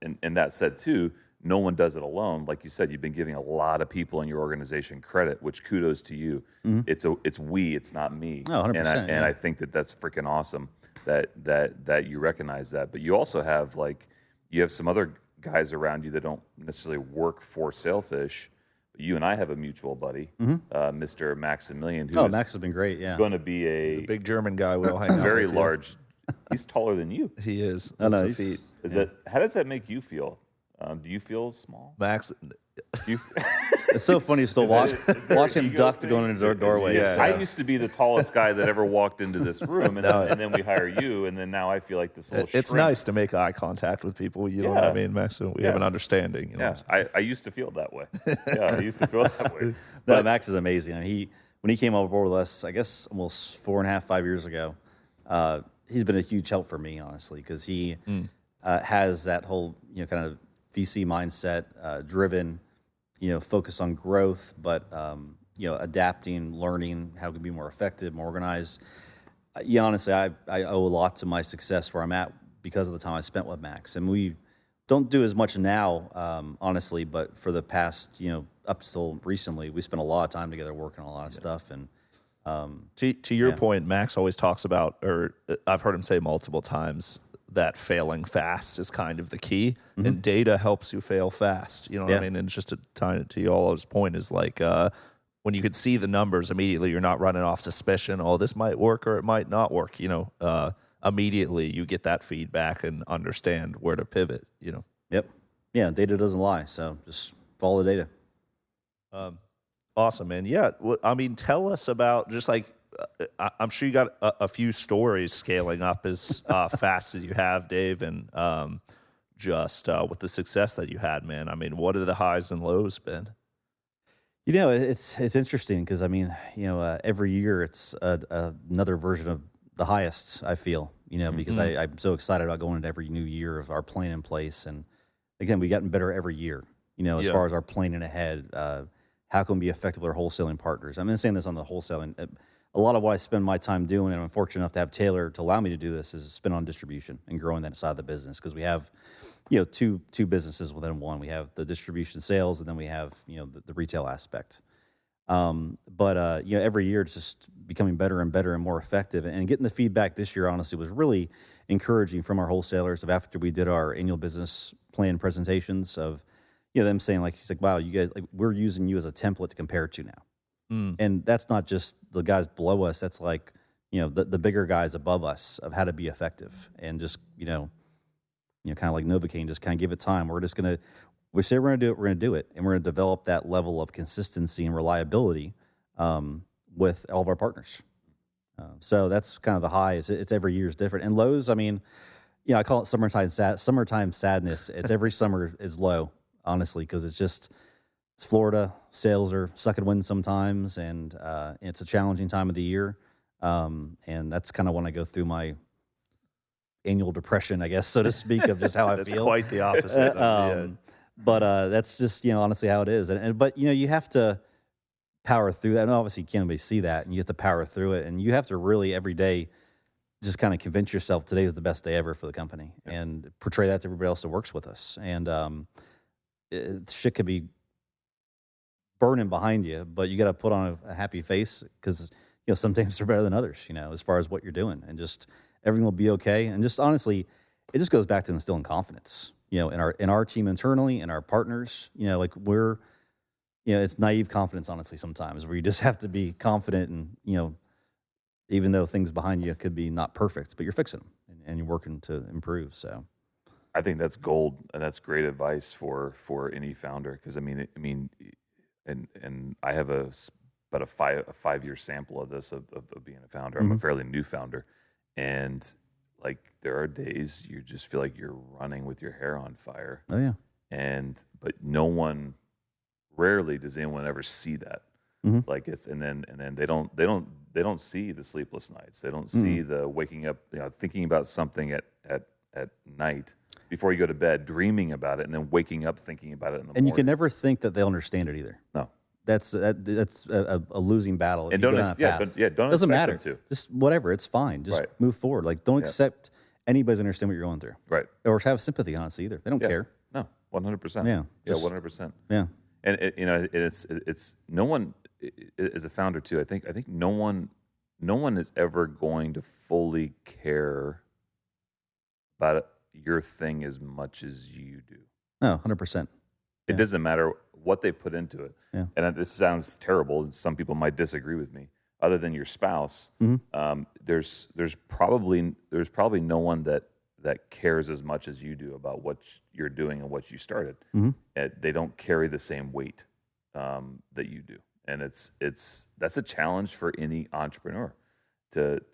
and that said too, no one does it alone. Like you said, you've been giving a lot of people in your organization credit, which kudos to you. It's we, it's not me. Oh, 100%. And I think that's freaking awesome that you recognize that. But you also have you have some other guys around you that don't necessarily work for Sailfish. You and I have a mutual buddy, Mr. Maximilian, who Max has been great. Yeah, going to be a Big German guy we all hang out very with, large. He's taller than you. He is. Oh, no, That's a feat. How does that make you feel? Do you feel small? Max, Do you, it's so funny still watch him ego duck to thing? go into the doorways. Yeah. I used to be the tallest guy that ever walked into this room, and then we hire you, and then now I feel like this little. it's shrink. nice to make eye contact with people. You know what I Yeah. mean, Max? We have an understanding. You know what I'm Yeah, I used to feel that way. Yeah, I used to feel that way. No, Max is amazing. I mean, when he came on board with us, I guess almost 4.5, 5 years ago, he's been a huge help for me, honestly, because he has that whole kind of VC mindset, driven, focus on growth, but adapting, learning how to be more effective, more organized. Honestly, I owe a lot to my success where I'm at because of the time I spent with Max, and we don't do as much now, honestly, but for the past, up till recently, we spent a lot of time together working on a lot of stuff. And To your point, Max always talks about, or I've heard him say multiple times, that failing fast is kind of the key, and data helps you fail fast. You know what I mean? And just to tie it to y'all's point is when you can see the numbers immediately, you're not running off suspicion. Oh, this might work or it might not work. Immediately you get that feedback and understand where to pivot. Yep. Yeah, data doesn't lie, so just follow the data. Awesome, man. Yeah, tell us about just I'm sure you got a few stories scaling up as fast as you have, Dave, and just with the success that you had, man. I mean, what are the highs and lows been? It's interesting because every year it's another version of the highest. I feel because I'm so excited about going into every new year of our plan in place, and again, we've gotten better every year. As far as our planning ahead, how can we be effective with our wholesaling partners? I'm saying this on the wholesaling. a lot of what I spend my time doing, and I'm fortunate enough to have Taylor to allow me to do this, is spend on distribution and growing that side of the business, because we have, two businesses within one. We have the distribution sales, and then we have, the retail aspect. But every year it's just becoming better and better and more effective. And getting the feedback this year, honestly, was really encouraging from our wholesalers. Of after we did our annual business plan presentations, of them saying, like, he's like, wow, you guys, like, we're using you as a template to compare to now. And that's not just the guys below us. That's like, the bigger guys above us, of how to be effective, and just, kind of like Novocaine, just kind of give it time. We say we're going to do it, we're going to do it. And we're going to develop that level of consistency and reliability with all of our partners. So that's kind of the high. It's every year is different. And lows, I mean, I call it summertime sadness. It's every summer is low, honestly, because it's Florida. Sales are sucking wind sometimes, and it's a challenging time of the year. And that's kind of when I go through my annual depression, I guess, so to speak, of just how I That's feel. quite the opposite. But that's just, honestly how it is. But you have to power through that. And obviously you can't really see that, and you have to power through it. And you have to really every day just kind of convince yourself today is the best day ever for the company, and portray that to everybody else that works with us. And shit could be burning behind you, but you got to put on a happy face, because some days are better than others, as far as what you're doing, and just everything will be okay. And just honestly, it just goes back to instilling confidence, in our team internally, and our partners. Like we're, it's naive confidence, honestly, sometimes, where you just have to be confident, and even though things behind you could be not perfect, but you're fixing them, and you're working to improve. So I think that's gold, and that's great advice for any founder, because and I have about a 5-year sample of this, of being a founder. I'm a fairly new founder, and like there are days you just feel like you're running with your hair on fire. Oh yeah. But rarely does anyone ever see that. Like and then they don't see the sleepless nights. They don't see the waking up, thinking about something at night before you go to bed, dreaming about it, and then waking up thinking about it in the morning. And you can never think that they'll understand it either. No. That's a losing battle. And don't doesn't matter. Them to. Just whatever, it's fine. Just move forward. Like, don't accept anybody's understand what you're going through. Right. Or have sympathy, honestly, either. They don't care. No, 100%. Yeah. 100%. Yeah. And it's no one, as a founder too, I think no one is ever going to fully care about your thing as much as you do. No, 100%. It doesn't matter what they put into it. Yeah. And this sounds terrible, and some people might disagree with me. Other than your spouse, there's probably no one that cares as much as you do about what you're doing and what you started. They don't carry the same weight that you do, and that's a challenge for any entrepreneur to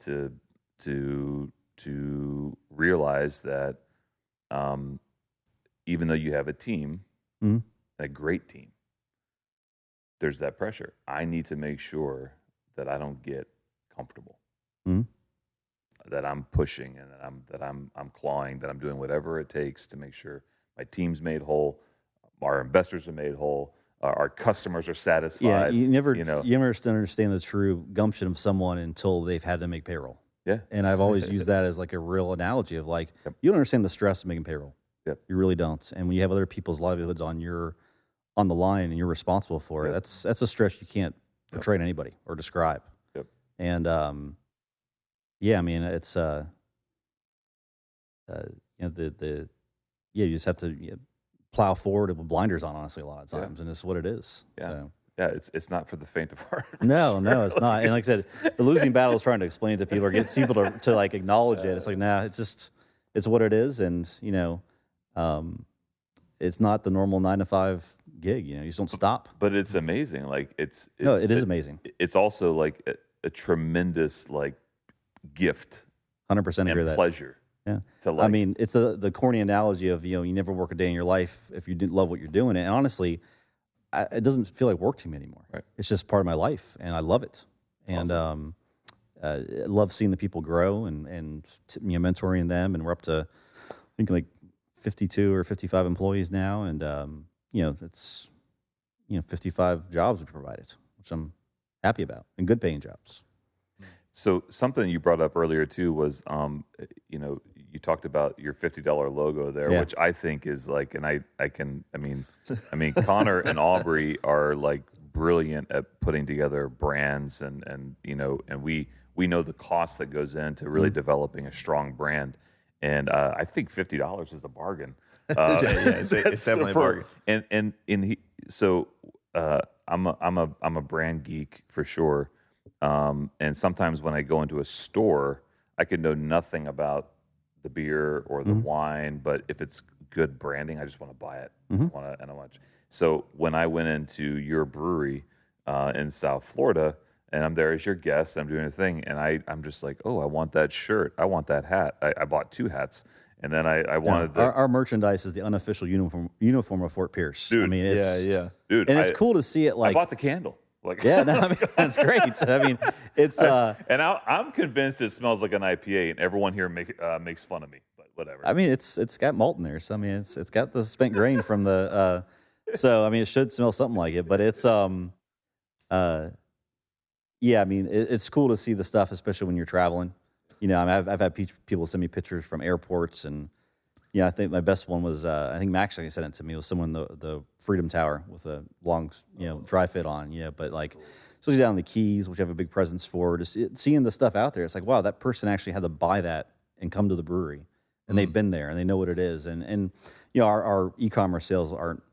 realize that even though you have a team, a great team, there's that pressure. I need to make sure that I don't get comfortable, that I'm pushing, and that I'm clawing, that I'm doing whatever it takes to make sure my team's made whole, our investors are made whole, our customers are satisfied. Yeah, you never understand the true gumption of someone until they've had to make payroll. Yeah. And I've always used that as like a real analogy of like, you don't understand the stress of making payroll. Yep. You really don't. And when you have other people's livelihoods on the line and you're responsible for it, that's a stress you can't portray to anybody or describe. Yep. And it's you just have to plow forward with blinders on, honestly, a lot of times, and it's what it is. Yeah. So. Yeah, it's not for the faint of heart. No, it's not. And like I said, the losing battle is trying to explain it to people or get people to like acknowledge it. It's like, nah, it's what it is. And, it's not the normal 9-to-5 gig, you just don't stop. But it's amazing. Like it is amazing. It's also like a tremendous like gift 100% agree with that. Pleasure. Yeah. To like, it's the corny analogy of, you never work a day in your life if you didn't love what you're doing. And honestly, it doesn't feel like work to me anymore. Right. It's just part of my life, and I love it. That's awesome. I love seeing the people grow and mentoring them. And we're up to, I think, like 52 or 55 employees now, and it's 55 jobs we provided, which I'm happy about, and good paying jobs. So something you brought up earlier too was, you talked about your $50 logo there, Yeah. which I think is like, and I mean, Connor and Aubrey are like brilliant at putting together brands, and we know the cost that goes into really developing a strong brand, and I think $50 is a bargain. It's definitely a bargain. I'm a brand geek for sure. And sometimes when I go into a store, I could know nothing about the beer or the wine, but if it's good branding, I just want to buy it. I want to. So when I went into your brewery in South Florida, and I'm there as your guest, I'm doing a thing, and I'm just like, oh, I want that shirt, I want that hat. I bought 2 hats, and then I wanted our merchandise is the unofficial uniform of Fort Pierce. Dude, I mean, it's, dude, and it's cool to see it. Like, I bought the candle. Like, yeah, no, I mean, that's great. I mean, it's and I'm convinced it smells like an IPA, and everyone here makes fun of me, but whatever. I mean, it's got malt in there, so I mean, it's got the spent grain from the. So I mean, it should smell something like it, but it's yeah. I mean, it's cool to see the stuff, especially when you're traveling. You know, I mean, I've had people send me pictures from airports, and yeah, I think my best one was I think Max actually sent it to me. It was someone the Freedom Tower with a long dry fit on. Yeah, but like especially down in the Keys, which I have a big presence for, just seeing the stuff out there, it's like, wow, that person actually had to buy that and come to the brewery, and they've been there and they know what it is, and our e-commerce sales aren't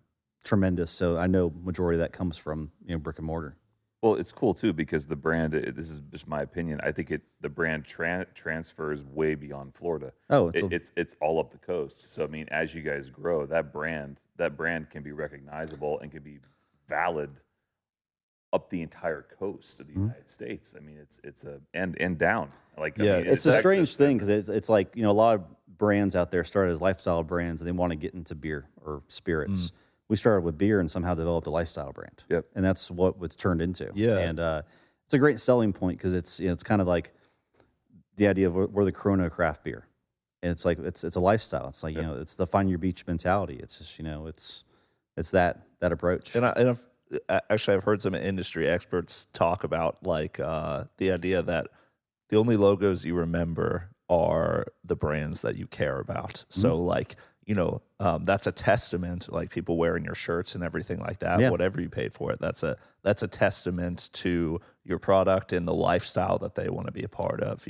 tremendous, so I know majority of that comes from brick and mortar. Well, it's cool too because the brand. This is just my opinion. I think the brand transfers way beyond Florida. Oh, it's all up the coast. So I mean, as you guys grow, that brand can be recognizable and can be valid up the entire coast of the United States. I mean, it's a and down. Like, Yeah, I mean, It's a strange thing because it's like a lot of brands out there started as lifestyle brands and they want to get into beer or spirits. We started with beer and somehow developed a lifestyle brand. Yep. And that's what it's turned into. Yeah. And it's a great selling point because it's it's kind of like the idea of we're the Corona craft beer. And it's like it's a lifestyle. It's like it's the find your beach mentality. It's just it's that approach. And I've heard some industry experts talk about like the idea that the only logos you remember are the brands that you care about. So like that's a testament, like people wearing your shirts and everything like that, whatever you paid for it. That's a testament to your product and the lifestyle that they want to be a part of,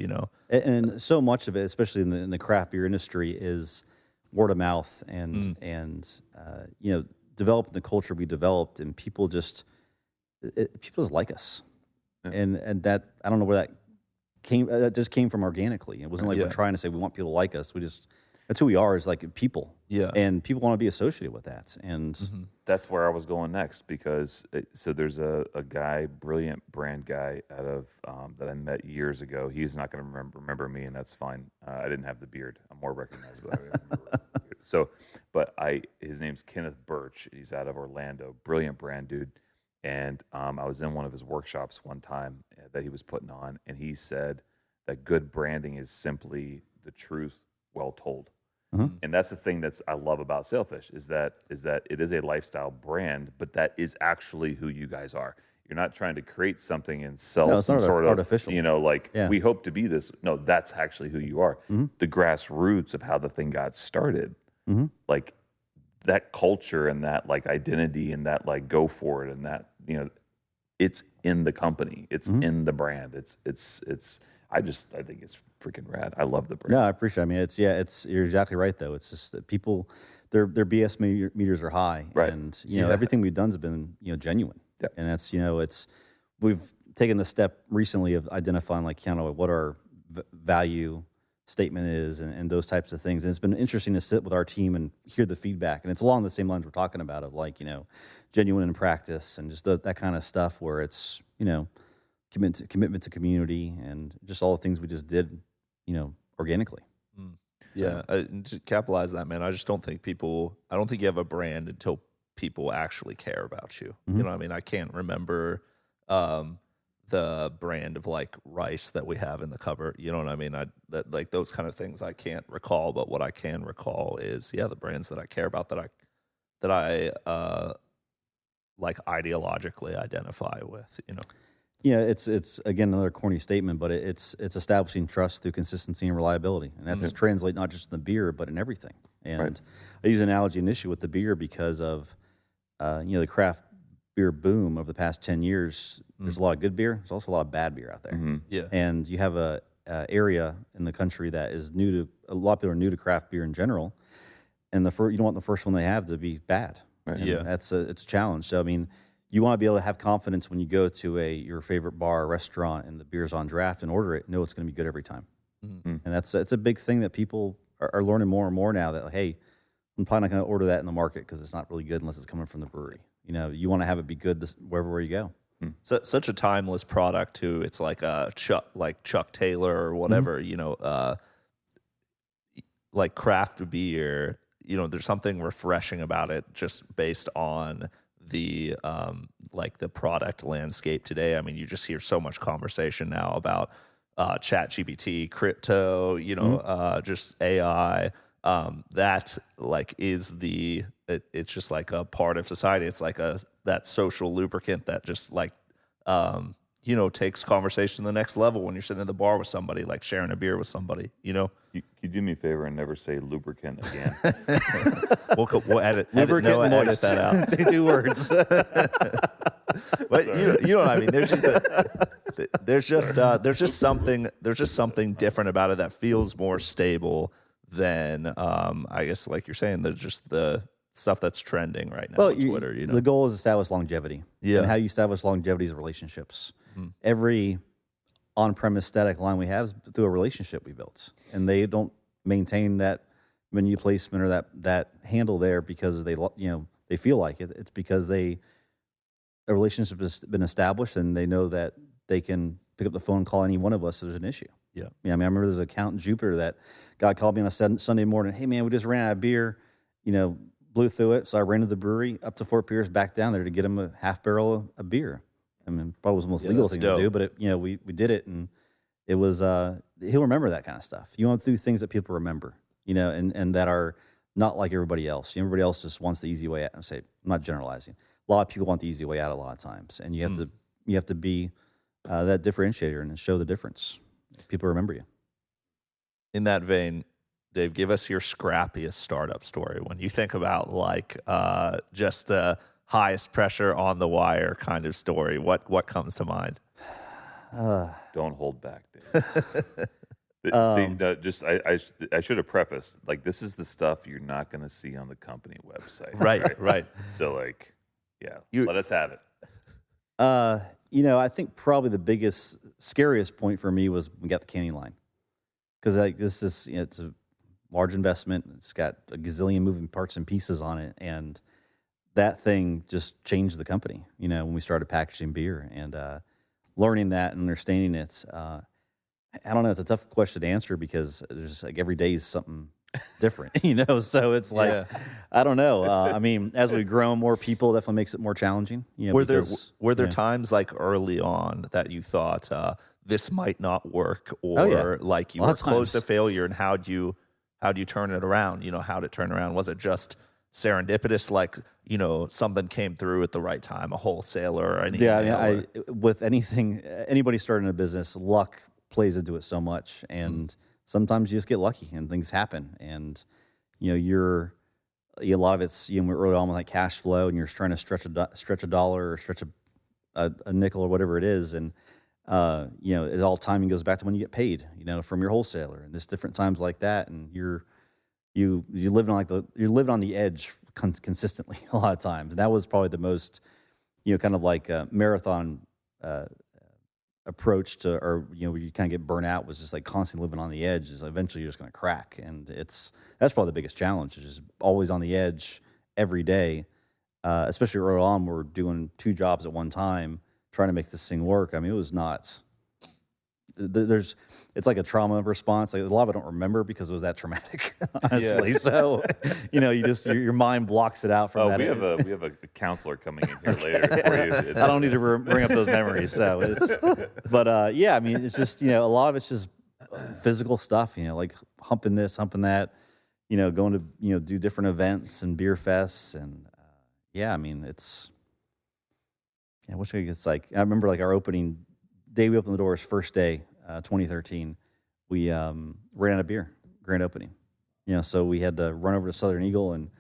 And so much of it, especially in the craft beer industry, is word of mouth and developing the culture we developed, and people just like us, and that I don't know where that came. That just came from organically. It wasn't like we're trying to say we want people to like us. That's who we are, is like people. Yeah. And people want to be associated with that. And that's where I was going next because so there's a guy, brilliant brand guy out of that I met years ago. He's not going to remember me, and that's fine. I didn't have the beard. I'm more recognizable. I remember the beard. So, but his name's Kenneth Birch. He's out of Orlando. Brilliant brand dude. And I was in one of his workshops one time that he was putting on, and he said that good branding is simply the truth well told. And that's the thing I love about Sailfish is that it is a lifestyle brand, but that is actually who you guys are. You're not trying to create something and sell some sort of artificial. We hope to be this. No, that's actually who you are. The grassroots of how the thing got started, like that culture and that like identity and that like go for it and that it's in the company, it's in the brand. I think it's freaking rad. I love the brand. No, I appreciate it. I mean, you're exactly right, though. It's just that people, their BS meters are high. Right. And, everything we've done has been, genuine. Yep. And that's, we've taken the step recently of identifying, like, kind of what our value statement is and those types of things. And it's been interesting to sit with our team and hear the feedback. And it's along the same lines we're talking about of, like, genuine in practice and just that kind of stuff where it's, commitment to community and just all the things we just did, organically. Yeah, to capitalize that, man, I just don't think you have a brand until people actually care about you. You know what I mean? I can't remember the brand of like rice that we have in the cupboard. You know what I mean? Like those kind of things I can't recall, but what I can recall is the brands that I care about that I like ideologically identify with. It's again another corny statement, but it's establishing trust through consistency and reliability, and that's translate not just in the beer but in everything. And I use an analogy initially with the beer because of the craft beer boom over the past 10 years. There's a lot of good beer. There's also a lot of bad beer out there. Yeah. And you have a area in the country that is a lot of people are new to craft beer in general, and you don't want the first one they have to be bad. Right. And it's a challenge. So I mean, you want to be able to have confidence when you go to your favorite bar or restaurant and the beer's on draft and order it, know it's going to be good every time. And it's a big thing that people are learning more and more now, that, hey, I'm probably not going to order that in the market because it's not really good unless it's coming from the brewery. You want to have it be good wherever you go. So, such a timeless product too. It's like Chuck Taylor or whatever, like craft beer. There's something refreshing about it just based on the the product landscape today. I mean, you just hear so much conversation now about ChatGPT, crypto, just AI. That is it's just like a part of society. It's like that social lubricant that just takes conversation to the next level when you're sitting in the bar with somebody, like sharing a beer with somebody. You do me a favor and never say lubricant again. We'll edit Lubricant and edit that out. Take 2 words. But you know what I mean. There's just something different about it that feels more stable than I guess, like you're saying, there's just the stuff that's trending right now on Twitter. The goal is to establish longevity. Yeah. And how you establish longevity is relationships. Every on-premise static line we have is through a relationship we built, and they don't maintain that menu placement or that handle there because they feel like it. It's because a relationship has been established, and they know that they can pick up the phone and call any one of us if there's an issue. Yeah. I remember there's an account in Jupiter that guy called me on a Sunday morning. Hey man, we just ran out of beer. Blew through it, so I ran to the brewery up to Fort Pierce, back down there to get him a half barrel of beer. I mean, probably was the most legal thing to do, but we did it, and it was. He'll remember that kind of stuff. You want to do things that people remember, and that are not like everybody else. Everybody else just wants the easy way out. I'm not generalizing. A lot of people want the easy way out a lot of times, and you have to be that differentiator and show the difference. People remember you. In that vein, Dave, give us your scrappiest startup story when you think about just the highest pressure on the wire kind of story. What comes to mind? Don't hold back, Dave. I should have prefaced, this is the stuff you're not going to see on the company website. Right. So let us have it. I think probably the biggest, scariest point for me was we got the canning line, because this is it's a large investment. It's got a gazillion moving parts and pieces on it, and that thing just changed the company. When we started packaging beer and learning that and understanding it. I don't know. It's a tough question to answer because there's every day is something different, So it's I don't know. I mean, as we grow, more people definitely makes it more challenging. Were there times early on that you thought this might not work, or you were close to failure, and how'd you turn it around? How'd it turn around? Was it just serendipitous, something came through at the right time, a wholesaler or anything? Yeah, with anything, anybody starting a business, luck plays into it so much, and sometimes you just get lucky and things happen, and a lot of it's we're early on with cash flow, and you're trying to stretch a dollar or stretch a nickel or whatever it is, and it all timing goes back to when you get paid, from your wholesaler, and there's different times like that, and you live on the edge consistently a lot of times. And that was probably the most, kind of like a marathon approach to, or where you kind of get burnt out, was just constantly living on the edge. Is eventually you're just going to crack, and that's probably the biggest challenge. Is just always on the edge every day, especially early on. We're doing 2 jobs at one time, trying to make this thing work. I mean, it was not. It's like a trauma response. A lot of it I don't remember because it was that traumatic, honestly. Yeah. So, your mind blocks it out from that. We have a counselor coming in here later for you. I don't need to bring up those memories. So I mean, it's just a lot of it's just physical stuff. Like humping this, humping that. Going to do different events and beer fests, and I mean, it's. I wish I remember our opening day we opened the doors, first day, 2013, we ran out of beer, grand opening. So we had to run over to Southern Eagle and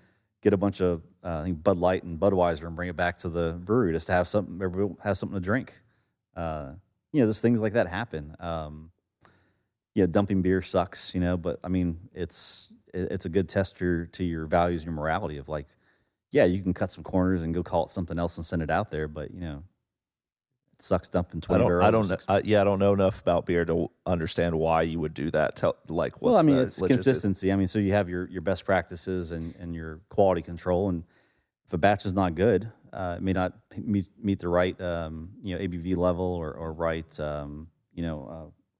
get a bunch of I think Bud Light and Budweiser and bring it back to the brewery just to have something, everybody has something to drink. Just things like that happen. Dumping beer sucks, but I mean, it's a good tester to your values and your morality of like, yeah, you can cut some corners and go call it something else and send it out there, but it sucks dumping 20 barrels. I don't know enough about beer to understand why you would do that. It's consistency. I mean, so you have your best practices and your quality control, and if a batch is not good, it may not meet the right ABV level or right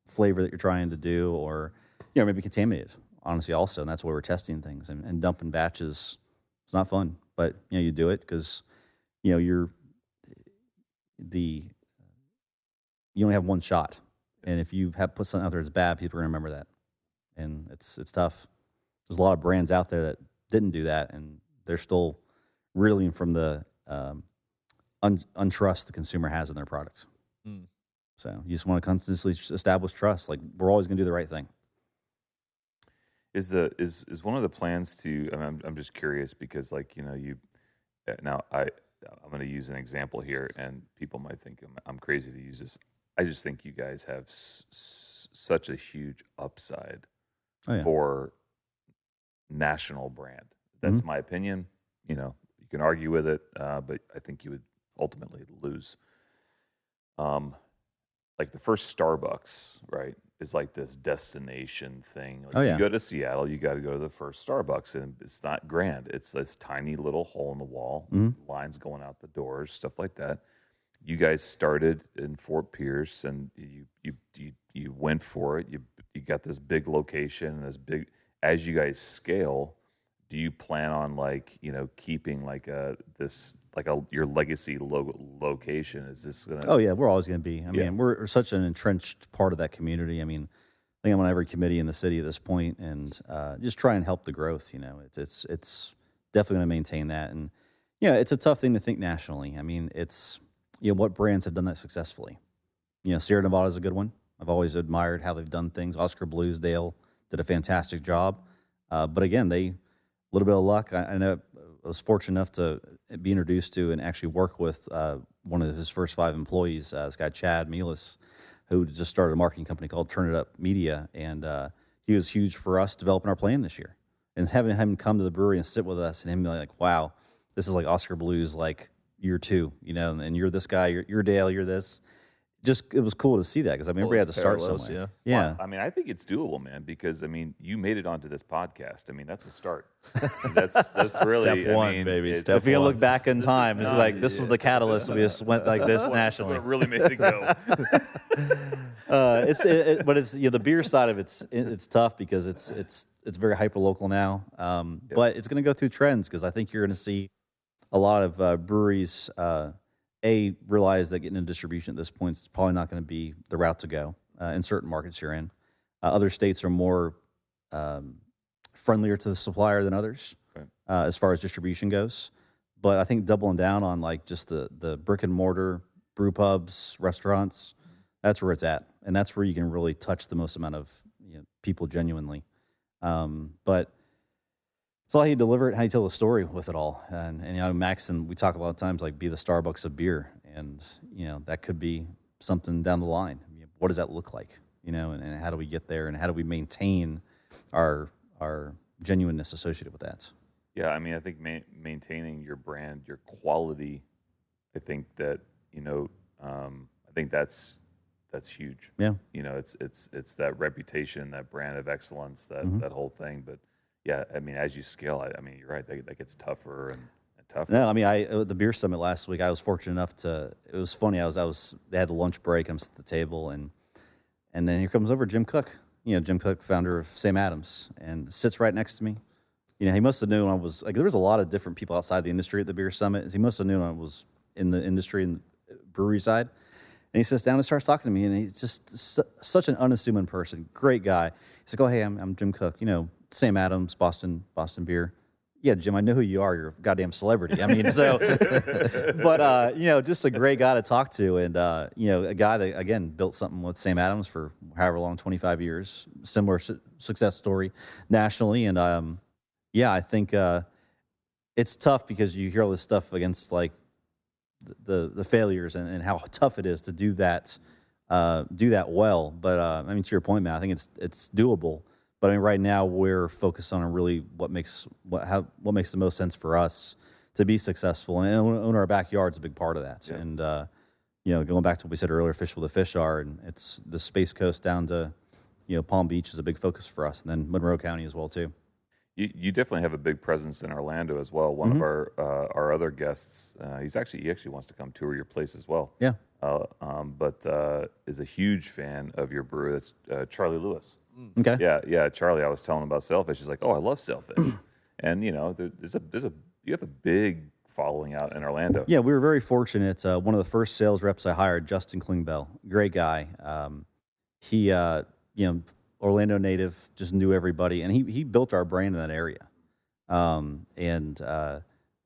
flavor that you're trying to do, or maybe contaminated. Honestly, also, and that's why we're testing things and dumping batches. It's not fun, but you do it because you only have one shot, and if you have put something out there that's bad, people are gonna remember that, and it's tough. There's a lot of brands out there that didn't do that, and they're still reeling from the untrust the consumer has in their products. So you just want to constantly establish trust. Like, we're always going to do the right thing. Is one of the plans to? I mean, I'm just curious because, like, I'm going to use an example here, and people might think I'm crazy to use this. I just think you guys have such a huge upside for national brand. That's my opinion. You can argue with it, but I think you would ultimately lose. Like the first Starbucks, right, is like this destination thing. Like you go to Seattle, you got to go to the first Starbucks, and it's not grand. It's this tiny little hole in the wall, lines going out the doors, stuff like that. You guys started in Fort Pierce, and you went for it. You got this big location, and this big. As you guys scale, do you plan on keeping your legacy location? Is this gonna? Oh yeah, we're always going to be. I mean, we're such an entrenched part of that community. I mean, I think I'm on every committee in the city at this point, and just try and help the growth. It's definitely going to maintain that, and it's a tough thing to think nationally. I mean, it's what brands have done that successfully. Sierra Nevada is a good one. I've always admired how they've done things. Oscar Bluesdale did a fantastic job, but again, a little bit of luck. I know I was fortunate enough to be introduced to and actually work with one of his first 5 employees, this guy Chad Mealis, who just started a marketing company called Turn It Up Media, and he was huge for us developing our plan this year. And having him come to the brewery and sit with us, and him be like, "Wow, this is like Oscar Blues, like year 2, and you're this guy, you're Dale, you're this." It was cool to see that because I mean, we had to start somewhere. Yeah. Well, I mean, I think it's doable, man, because I mean, you made it onto this podcast. I mean, that's a start. That's really Step one, I mean, baby. If you look back in time, it's like this was the catalyst. We just went like this nationally. What really made it go. But it's the beer side of it's tough because it's very hyper local now. But it's going to go through trends because I think you're going to see a lot of breweries. Realize that getting into distribution at this point is probably not going to be the route to go in certain markets you're in. Other states are more friendlier to the supplier than others as far as distribution goes. But I think doubling down on just the brick and mortar brew pubs, restaurants, that's where it's at, and that's where you can really touch the most amount of people genuinely. But it's all how you deliver it, how you tell the story with it all. And Max and we talk a lot of times be the Starbucks of beer, and that could be something down the line. What does that look like? And how do we get there, and how do we maintain our genuineness associated with that? Yeah, I mean, I think maintaining your brand, your quality, I think that I think that's huge. Yeah, it's that reputation, that brand of excellence, that whole thing, but. Yeah, I mean, as you scale, I mean, you're right. That gets tougher and tougher. No, I mean, at the beer summit last week, I was fortunate enough to. It was funny. They had a lunch break. I'm at the table, and then here comes over Jim Cook. Jim Cook, founder of Sam Adams, and sits right next to me. He must have known I was there was a lot of different people outside the industry at the beer summit. He must have known I was in the industry and the brewery side. And he sits down and starts talking to me, and he's just such an unassuming person, great guy. He's like, "Oh, hey, I'm Jim Cook. Sam Adams, Boston beer. yeah, Jim, I know who you are. You're a goddamn celebrity. I mean, so, but, you know, just a great guy to talk to. And, you know, a guy that, again, built something with Sam Adams for however long, 25 years, similar success story nationally. And, yeah, I think it's tough because you hear all this stuff against, like, the failures and how tough it is to do that well. But, I mean, to your point, Matt, I think it's doable. But I mean, right now we're focused on really what makes the most sense for us to be successful, and own our backyard's a big part of that. Yeah. And you know, going back to what we said earlier, fish where the fish are, and it's the Space Coast down to, you know, Palm Beach is a big focus for us, and then Monroe County as well too. You definitely have a big presence in Orlando as well. One of our other guests, he actually wants to come tour your place as well. Yeah. But is a huge fan of your brew. That's Charlie Lewis. Okay. Yeah. Charlie, I was telling him about Sailfish. He's like, "Oh, I love Sailfish," and you know, you have a big following out in Orlando. Yeah, we were very fortunate. One of the first sales reps I hired, Justin Klingbeil, great guy. He, you know, Orlando native, just knew everybody, and he built our brand in that area. And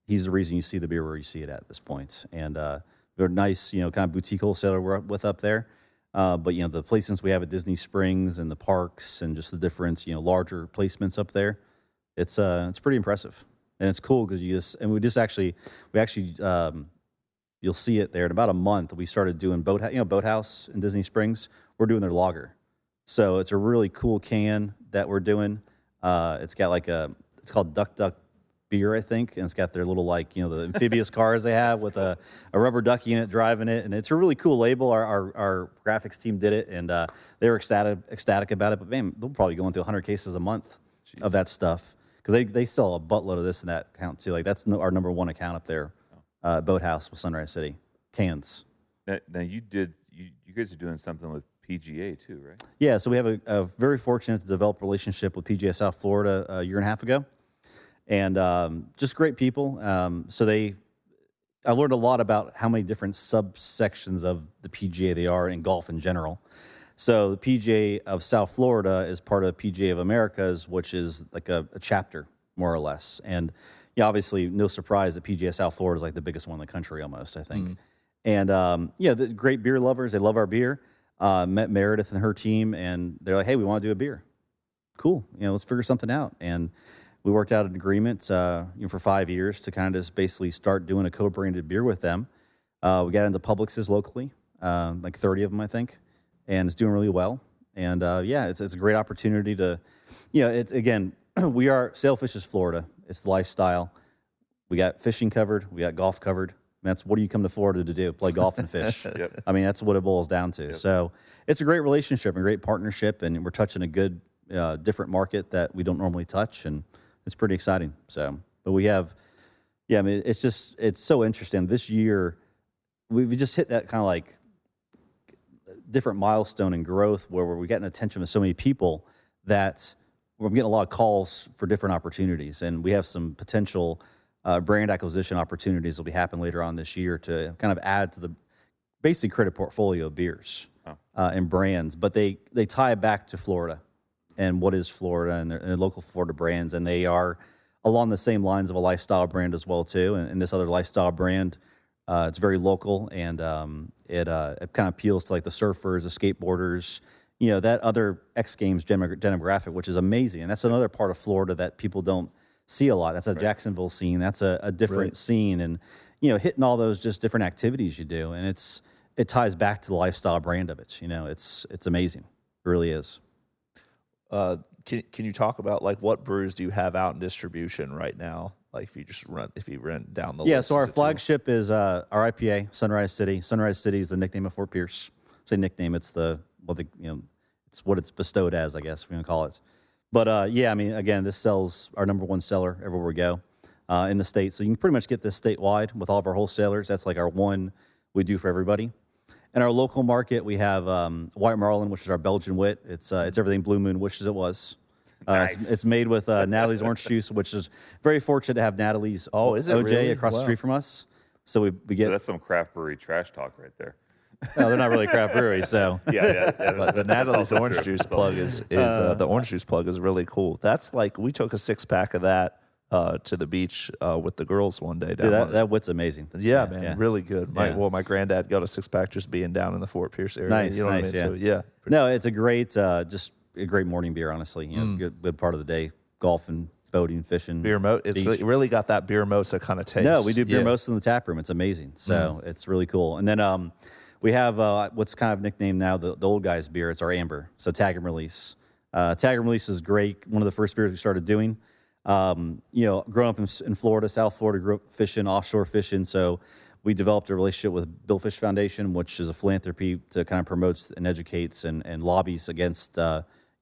he's the reason you see the beer where you see it at this point. And we're nice, you know, kind of boutique wholesaler we're with up there. But, you know, the placements we have at Disney Springs and the parks and just the different, you know, larger placements up there, it's pretty impressive. And it's cool because you'll see it there in about a month. We started doing Boathouse in Disney Springs. We're doing their lager. So it's a really cool can that we're doing. It's got it's called Duck Duck beer, I think, and it's got their little, like, you know, the amphibious cars they have with a rubber ducky in it driving it, and it's a really cool label. Our graphics team did it, and they were ecstatic about it. But man, they'll probably go into 100 cases a month of that stuff because they sell a buttload of this and that account too. Like that's our number one account up there, Boathouse with Sunrise City cans. Now you guys are doing something with PGA too, right? Yeah, so we have a very fortunate to develop a relationship with PGA South Florida a year and a half ago. And just great people. I learned a lot about how many different subsections of the PGA they are in golf in general. So the PGA of South Florida is part of PGA of Americas, which is like a chapter, more or less. And yeah, obviously, no surprise that PGA South Florida is like the biggest one in the country almost, I think. And the great beer lovers, they love our beer. Met Meredith and her team, and they're like, hey, we want to do a beer. Cool. You know, let's figure something out. And we worked out an agreement for 5 years to kind of just basically start doing a co-branded beer with them. We got into Publix's locally, like 30 of them, I think, and it's doing really well. And it's a great opportunity to, you know, it's again, we are Sailfish is Florida. It's the lifestyle. We got fishing covered. We got golf covered. And that's what do you come to Florida to do? Play golf and fish. Yep. I mean, that's what it boils down to. Yep. So it's a great relationship and great partnership, and we're touching a good, different market that we don't normally touch, and it's pretty exciting. So, but we have, I mean, it's so interesting. This year, we just hit that kind of like different milestone in growth where we're getting attention with so many people that we're getting a lot of calls for different opportunities, and we have some potential brand acquisition opportunities will be happening later on this year to kind of add to the basically create a portfolio of beers and brands, but they tie back to Florida and what is Florida and their local Florida brands, and they are along the same lines of a lifestyle brand as well too. And this other lifestyle brand, it's very local, and it kind of appeals to like the surfers, the skateboarders, you know, that other X Games demographic, which is amazing, and that's another part of Florida that people don't see a lot. That's a Jacksonville scene. That's a different scene, and you know, hitting all those just different activities you do, and it ties back to the lifestyle brand of it. You know, it's amazing. It really is. Can you talk about like what brews do you have out in distribution right now? Like if you run down the list. Yeah, so our flagship is our IPA, Sunrise City. Sunrise City is the nickname of Fort Pierce. Say nickname, it's it's what it's bestowed as, I guess we're gonna call it. But I mean, again, this sells our number one seller everywhere we go in the state. So you can pretty much get this statewide with all of our wholesalers. That's like our one we do for everybody. In our local market, we have White Marlin, which is our Belgian wit. It's everything Blue Moon wishes it was. Nice. It's made with Natalie's orange juice, which is very fortunate to have Natalie's OJ really? across the street from us. So we get. So that's some craft brewery trash talk right there. No, they're not really craft breweries, so Yeah. But the Natalie's orange juice plug is the orange juice plug is really cool. That's like we took a 6-pack of that to the beach with the girls one day. Down Dude, that wit's amazing. yeah, man, yeah. really good. Yeah. My granddad got a 6-pack just being down in the Fort Pierce area. Nice, you know nice, what I mean? yeah. So, yeah. No, it's a great, just a great morning beer, honestly. You know, good part of the day, golfing, boating, fishing. It's really got that beer mosa kind of taste. No, we do beer Yeah. most in the tap room. It's amazing. So it's really cool. And then we have what's kind of nicknamed now the old guys beer. It's our amber. So tag and release. Tag and release is great. One of the first beers we started doing. You know, growing up in Florida, South Florida, grew up fishing, offshore fishing. So we developed a relationship with Billfish Foundation, which is a philanthropy to kind of promotes and educates and lobbies against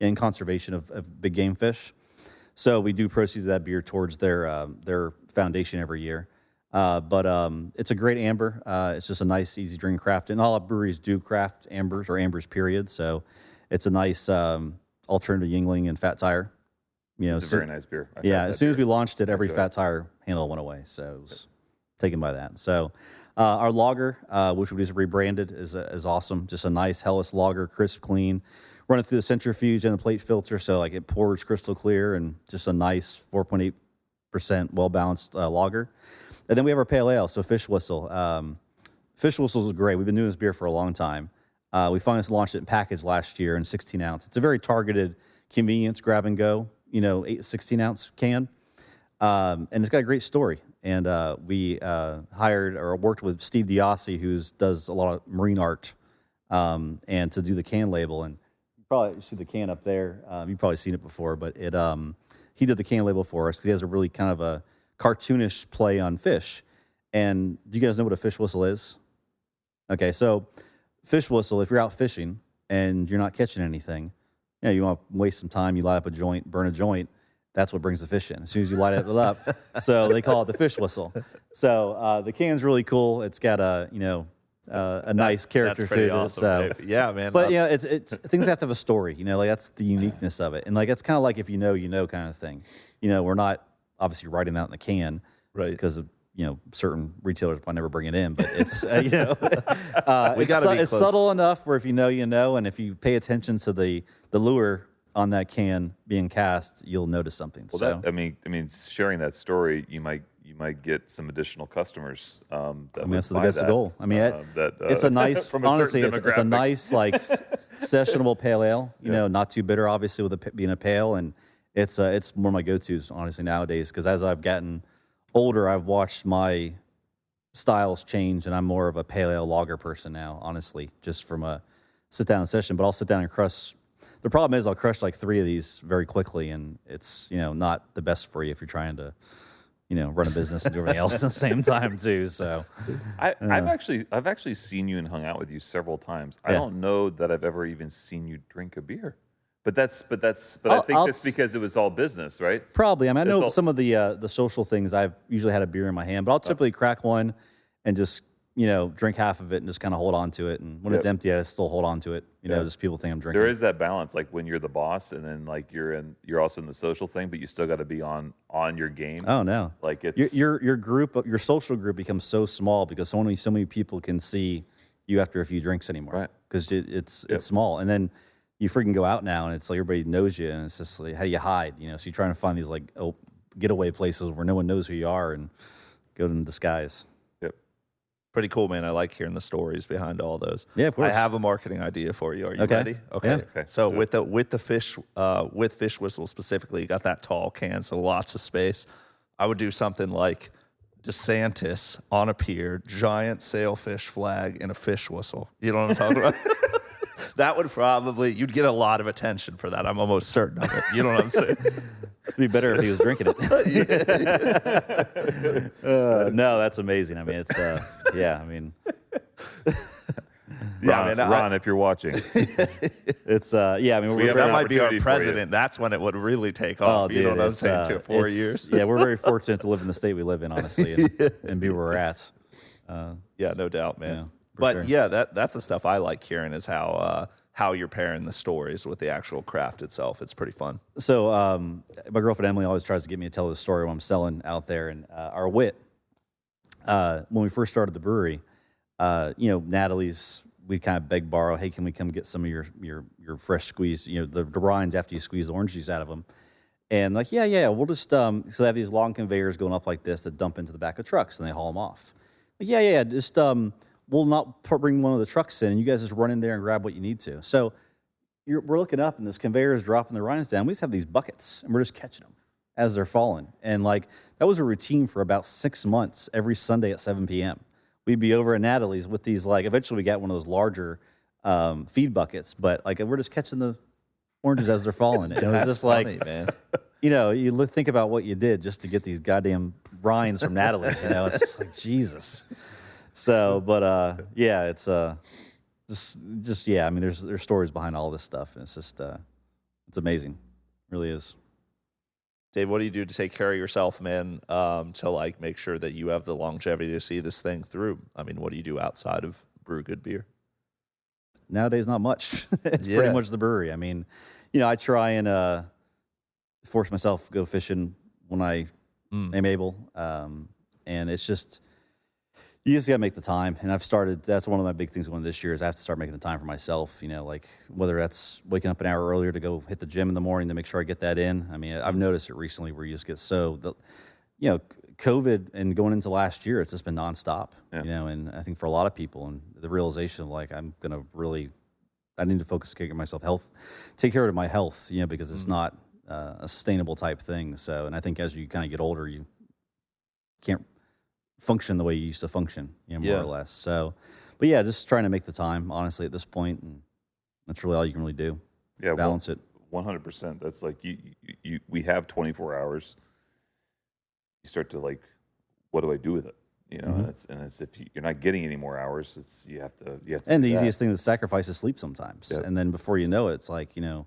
in conservation of big game fish. So we do proceeds of that beer towards their foundation every year. But it's a great amber. It's just a nice, easy drink craft. And all breweries do craft ambers or ambers, period. So it's a nice alternative to Yingling and Fat Tire. You know, It's a very nice beer. I've yeah, had as that soon as we beer. launched it, every enjoy Fat Tire handle went away. So it was taken by that. So our lager, which we just rebranded, is awesome. Just a nice Hellas lager, crisp, clean. Run it through the centrifuge and the plate filter, so like it pours crystal clear and just a nice 4.8% well-balanced lager. And then we have our pale ale, so Fish Whistle. Fish Whistle is great. We've been doing this beer for a long time. We finally launched it in package last year in 16 ounce. It's a very targeted convenience grab and go, 16 ounce can. And it's got a great story. And we hired or worked with Steve Diassi, who does a lot of marine art, and to do the can label. And you probably see the can up there. You've probably seen it before, but he did the can label for us because he has a really kind of a cartoonish play on fish. And do you guys know what a fish whistle is? Okay, so fish whistle, if you're out fishing and you're not catching anything, you want to waste some time, you light up a joint, burn a joint, that's what brings the fish in. As soon as you light it up, so they call it the fish whistle. So the can's really cool. It's got a nice character That's pretty to it. awesome, So Dave. Yeah, man. but it's things have to have a story. Like that's the uniqueness of it, and like it's kind of like if you know kind of thing. We're not obviously writing that in the can, Right. Because of certain retailers might never bring it in, but it's it's gotta be it's close. subtle enough where if you know, and if you pay attention to the lure on that can being cast, you'll notice something. Well, so I mean, sharing that story, you might get some additional customers. that's the goal. I mean, it's a nice, from a honestly, certain it's a demographic. nice sessionable pale ale. Not too bitter, obviously, with it being a pale, and it's one of my go-tos, honestly, nowadays. Because as I've gotten older, I've watched my styles change, and I'm more of a pale ale lager person now, honestly, just from a sit-down session. But I'll sit down and crush. The problem is I'll crush like 3 of these very quickly, and it's not the best for you if you're trying to run a business and do everything else at the same time too. So I've actually seen you and hung out with you several times. I Yeah. don't know that I've ever even seen you drink a beer. But I think I'll that's because it was all business, right? probably. I mean, I know all- some of the social things. I've usually had a beer in my hand, but I'll typically crack one and just drink half of it and just kind of hold on to it. And when it's Yep. empty, I still hold on to it. Just people think I'm drinking. There is that balance, like when you're the boss, and then like you're also in the social thing, but you still got to be on your game. Oh no! Like it's your group, your social group becomes so small because so many people can see you after a few drinks anymore. Right. Because it's small, and then you freaking go out now, and it's like everybody knows you, and it's just like how do you hide? So you're trying to find these getaway places where no one knows who you are and go in disguise. Yep. Pretty cool, man. I like hearing the stories behind all those. Yeah, of course. I have a marketing idea for you. Are you Okay. ready? Okay. Yeah. Okay, So let's do with the fish with fish whistle specifically, you got that tall can, so lots of space. I would do something like DeSantis on a pier, giant sailfish flag, and a fish whistle. You know what I'm talking about? That would you'd get a lot of attention for that. I'm almost certain of it. You know what I'm saying? It'd be better if he was drinking it. No, that's amazing. I mean, it's yeah. I mean, Ron, if you're watching, it's yeah. I mean, We have that an might be our opportunity for you. president. That's when it would really take oh, off. dude, You know what I'm it's, saying? 4 it's- years. Yeah, we're very fortunate to live in the state we live in, honestly, and be where we're at. Yeah, no doubt, man. Yeah, for but sure. yeah, that's the stuff I like hearing is how you're pairing the stories with the actual craft itself. It's pretty fun. So my girlfriend Emily always tries to get me to tell the story when I'm selling out there, and our wit when we first started the brewery, Natalie's. We kind of beg, borrow. Hey, can we come get some of your fresh squeeze? The rinds after you squeeze the orange juice out of them. And like, yeah, we'll just so they have these long conveyors going up like this that dump into the back of trucks and they haul them off. Like, yeah, just we'll not bring one of the trucks in, and you guys just run in there and grab what you need to. So we're looking up, and this conveyor is dropping the rinds down. We just have these buckets, and we're just catching them as they're falling. And like that was a routine for about 6 months every Sunday at 7 p.m. We'd be over at Natalie's with these, like, eventually we got one of those larger feed buckets, but like we're just catching the oranges as they're falling. And it was just funny, like, man. you know, you think about what you did just to get these goddamn rinds from Natalie's. You know, it's like Jesus. So, but yeah, it's just yeah. I mean, there's stories behind all this stuff, and it's just it's amazing, it really is. Dave, what do you do to take care of yourself, man, to like make sure that you have the longevity to see this thing through? I mean, what do you do outside of brew good beer? Nowadays, not much. It's pretty much the brewery. I mean, you know, I try and force myself to go fishing when I am able, and it's just you just gotta make the time. And I've started. That's one of my big things going this year is I have to start making the time for myself. You know, like whether that's waking up an hour earlier to go hit the gym in the morning to make sure I get that in. I mean, I've noticed it recently where you just get you know, COVID and going into last year, it's just been nonstop. Yeah. You know, and I think for a lot of people, and the realization of like I need to focus on take care of my health. You know, because it's not a sustainable type thing. So, and I think as you kind of get older, you can't function the way you used to function, you know, more or less. So, but yeah, just trying to make the time, honestly, at this point, and that's really all you can really do. Yeah, balance it. 100%. That's like we have 24 hours. You start to like, what do I do with it? You know, and it's if you're not getting any more hours, it's you have to. And do the that. easiest thing to sacrifice is sleep sometimes, Yep. and then before you know it, it's like, you know,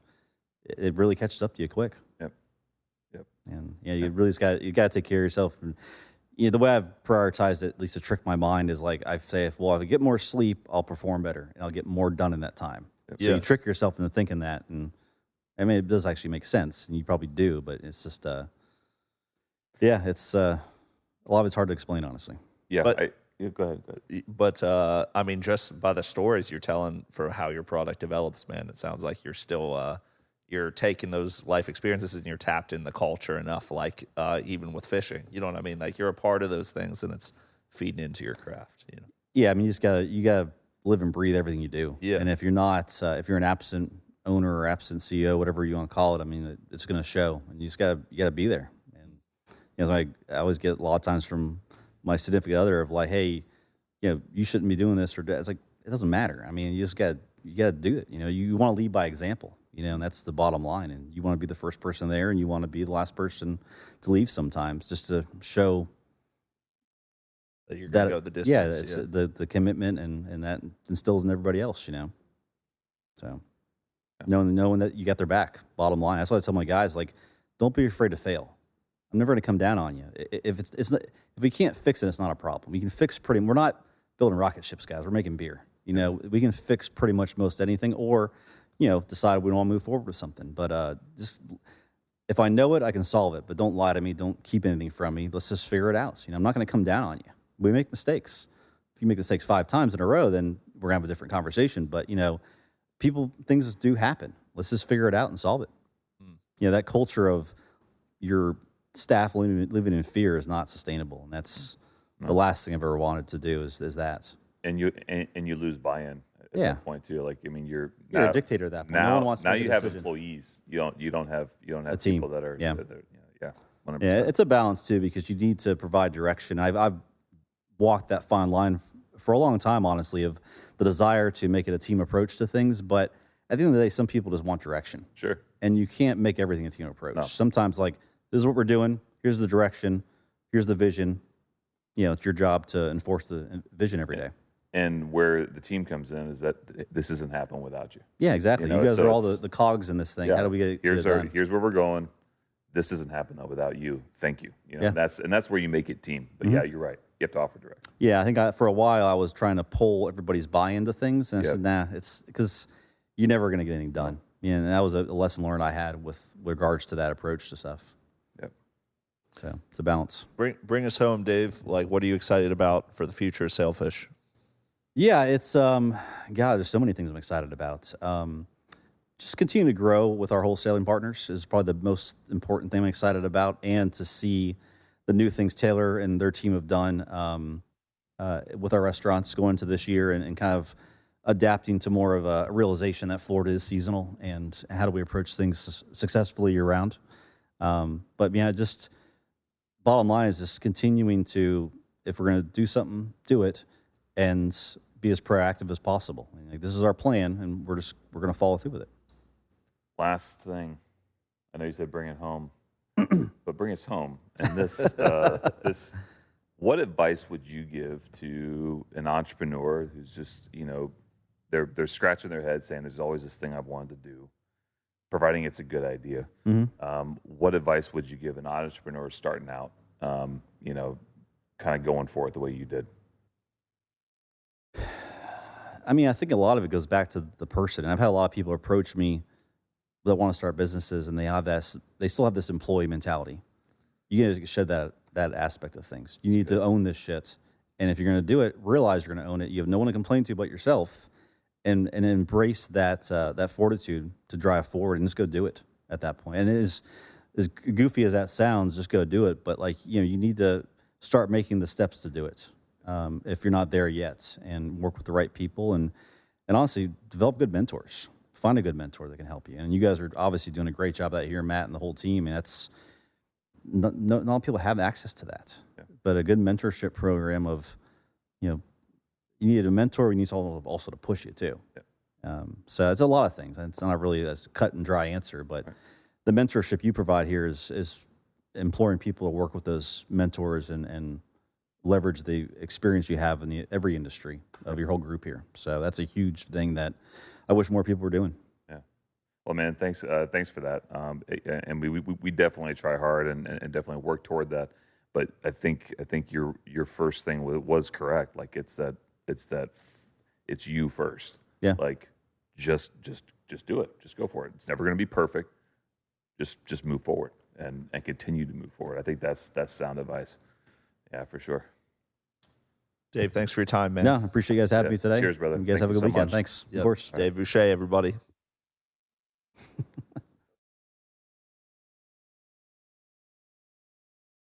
it really catches up to you quick. Yep. And yeah, you really got to take care of yourself. And, you know, the way I've prioritized it, at least to trick my mind, is like I say, if I get more sleep, I'll perform better and I'll get more done in that time. So you trick yourself into thinking that, and I mean, it does actually make sense, and you probably do, but it's just, it's a lot of it's hard to explain, honestly. Yeah. But- go ahead. But I mean, just by the stories you're telling for how your product develops, man, it sounds like you're still you're taking those life experiences and you're tapped in the culture enough, like even with fishing. You know what I mean? Like you're a part of those things, and it's feeding into your craft. You know? Yeah, I mean, you gotta live and breathe everything you do. Yeah. And if you're not, if you're an absent owner or absent CEO, whatever you want to call it, I mean, it's going to show, and you gotta be there. And you know, I always get a lot of times from my significant other of like, hey, you know, you shouldn't be doing this, or that. It's like, it doesn't matter. I mean, you gotta do it. You know, you want to lead by example. You know, and that's the bottom line. And you want to be the first person there, and you want to be the last person to leave sometimes, just to show That you're going to go the distance. Yeah, the commitment, and that instills in everybody else, you know. So knowing that you got their back, bottom line. That's why I tell my guys, like, don't be afraid to fail. I'm never going to come down on you. If it's not, if we can't fix it, it's not a problem. We can fix we're not building rocket ships, guys. We're making beer. You know, we can fix pretty much most anything, or, you know, decide we don't want to move forward with something. But just if I know it, I can solve it. But don't lie to me. Don't keep anything from me. Let's just figure it out. You know, I'm not going to come down on you. We make mistakes. If you make mistakes 5 times in a row, then we're going to have a different conversation. But, you know, things do happen. Let's just figure it out and solve it. You know, that culture of your staff living in fear is not sustainable. And that's the last thing I've ever wanted to do is that. And you lose buy-in at that point too. Like, I mean, you're a dictator at that point. Now, No one wants to now make a you have decision. employees. You don't have A team. people that are Yeah. 100%. Yeah, it's a balance too, because you need to provide direction. I've walked that fine line for a long time, honestly, of the desire to make it a team approach to things. But at the end of the day, some people just want direction. Sure. And you can't make everything a team approach. No. Sometimes, like, this is what we're doing. Here's the direction. Here's the vision. You know, it's your job to enforce the vision every day. And where the team comes in is that this isn't happening without you. Yeah, exactly. You know, You guys so are all it's- the cogs in this thing. Yeah. How do we get here's it done? here's where we're going. This doesn't happen without you. Thank you. You know, Yeah. Mm-hmm. that's where you make it team. But yeah, you're right. You have to offer direction. Yeah, I think for a while I was trying to pull everybody's buy-in to things, and I said, nah, it's because you're never going to get anything done. Yeah, and that was a lesson learned I had with regards to that approach to stuff. Yep. So it's a balance. Bring us home, Dave. Like, what are you excited about for the future of Sailfish? Yeah, it's God. There's so many things I'm excited about. just continue to grow with our wholesaling partners is probably the most important thing I'm excited about, and to see the new things Taylor and their team have done with our restaurants going into this year, and kind of adapting to more of a realization that Florida is seasonal, and how do we approach things successfully year round. But yeah, just bottom line is just continuing to, if we're going to do something, do it, and be as proactive as possible. I mean, like, this is our plan, and we're going to follow through with it. Last thing, I know you said bring it home, but bring us home. And this, what advice would you give to an entrepreneur who's just, they're scratching their head saying, there's always this thing I've wanted to do, providing it's a good idea. What advice would you give an entrepreneur starting out, kind of going for it the way you did? I mean, I think a lot of it goes back to the person. And I've had a lot of people approach me that want to start businesses, and they still have this employee mentality. You need to shed that aspect of things. You need to own this shit. And if you're going to do it, realize you're going to own it. You have no one to complain to but yourself, and embrace that fortitude to drive forward and just go do it at that point. And it is, as goofy as that sounds, just go do it. But you need to start making the steps to do it. If you're not there yet, and work with the right people, and honestly, develop good mentors. Find a good mentor that can help you. And you guys are obviously doing a great job out here, Matt and the whole team. And that's not all people have access to that. Yeah. But a good mentorship program of, you need a mentor. You need someone also to push you too. Yeah. So it's a lot of things. It's not really a cut and dry answer, but the mentorship you provide here is imploring people to work with those mentors and leverage the experience you have in every industry of your whole group here. So that's a huge thing that I wish more people were doing. Yeah. Well, man, thanks for that. And we definitely try hard and definitely work toward that. But I think your first thing was correct. Like it's you first. Yeah. Like just do it. Just go for it. It's never going to be perfect. Just move forward and continue to move forward. I think that's sound advice. Yeah, for sure. Dave, thanks for your time, man. No, I appreciate you guys having me today. Cheers, brother. You guys Thank have a you good so weekend. much. Thanks. Yep. Of course. Dave BuShea, everybody.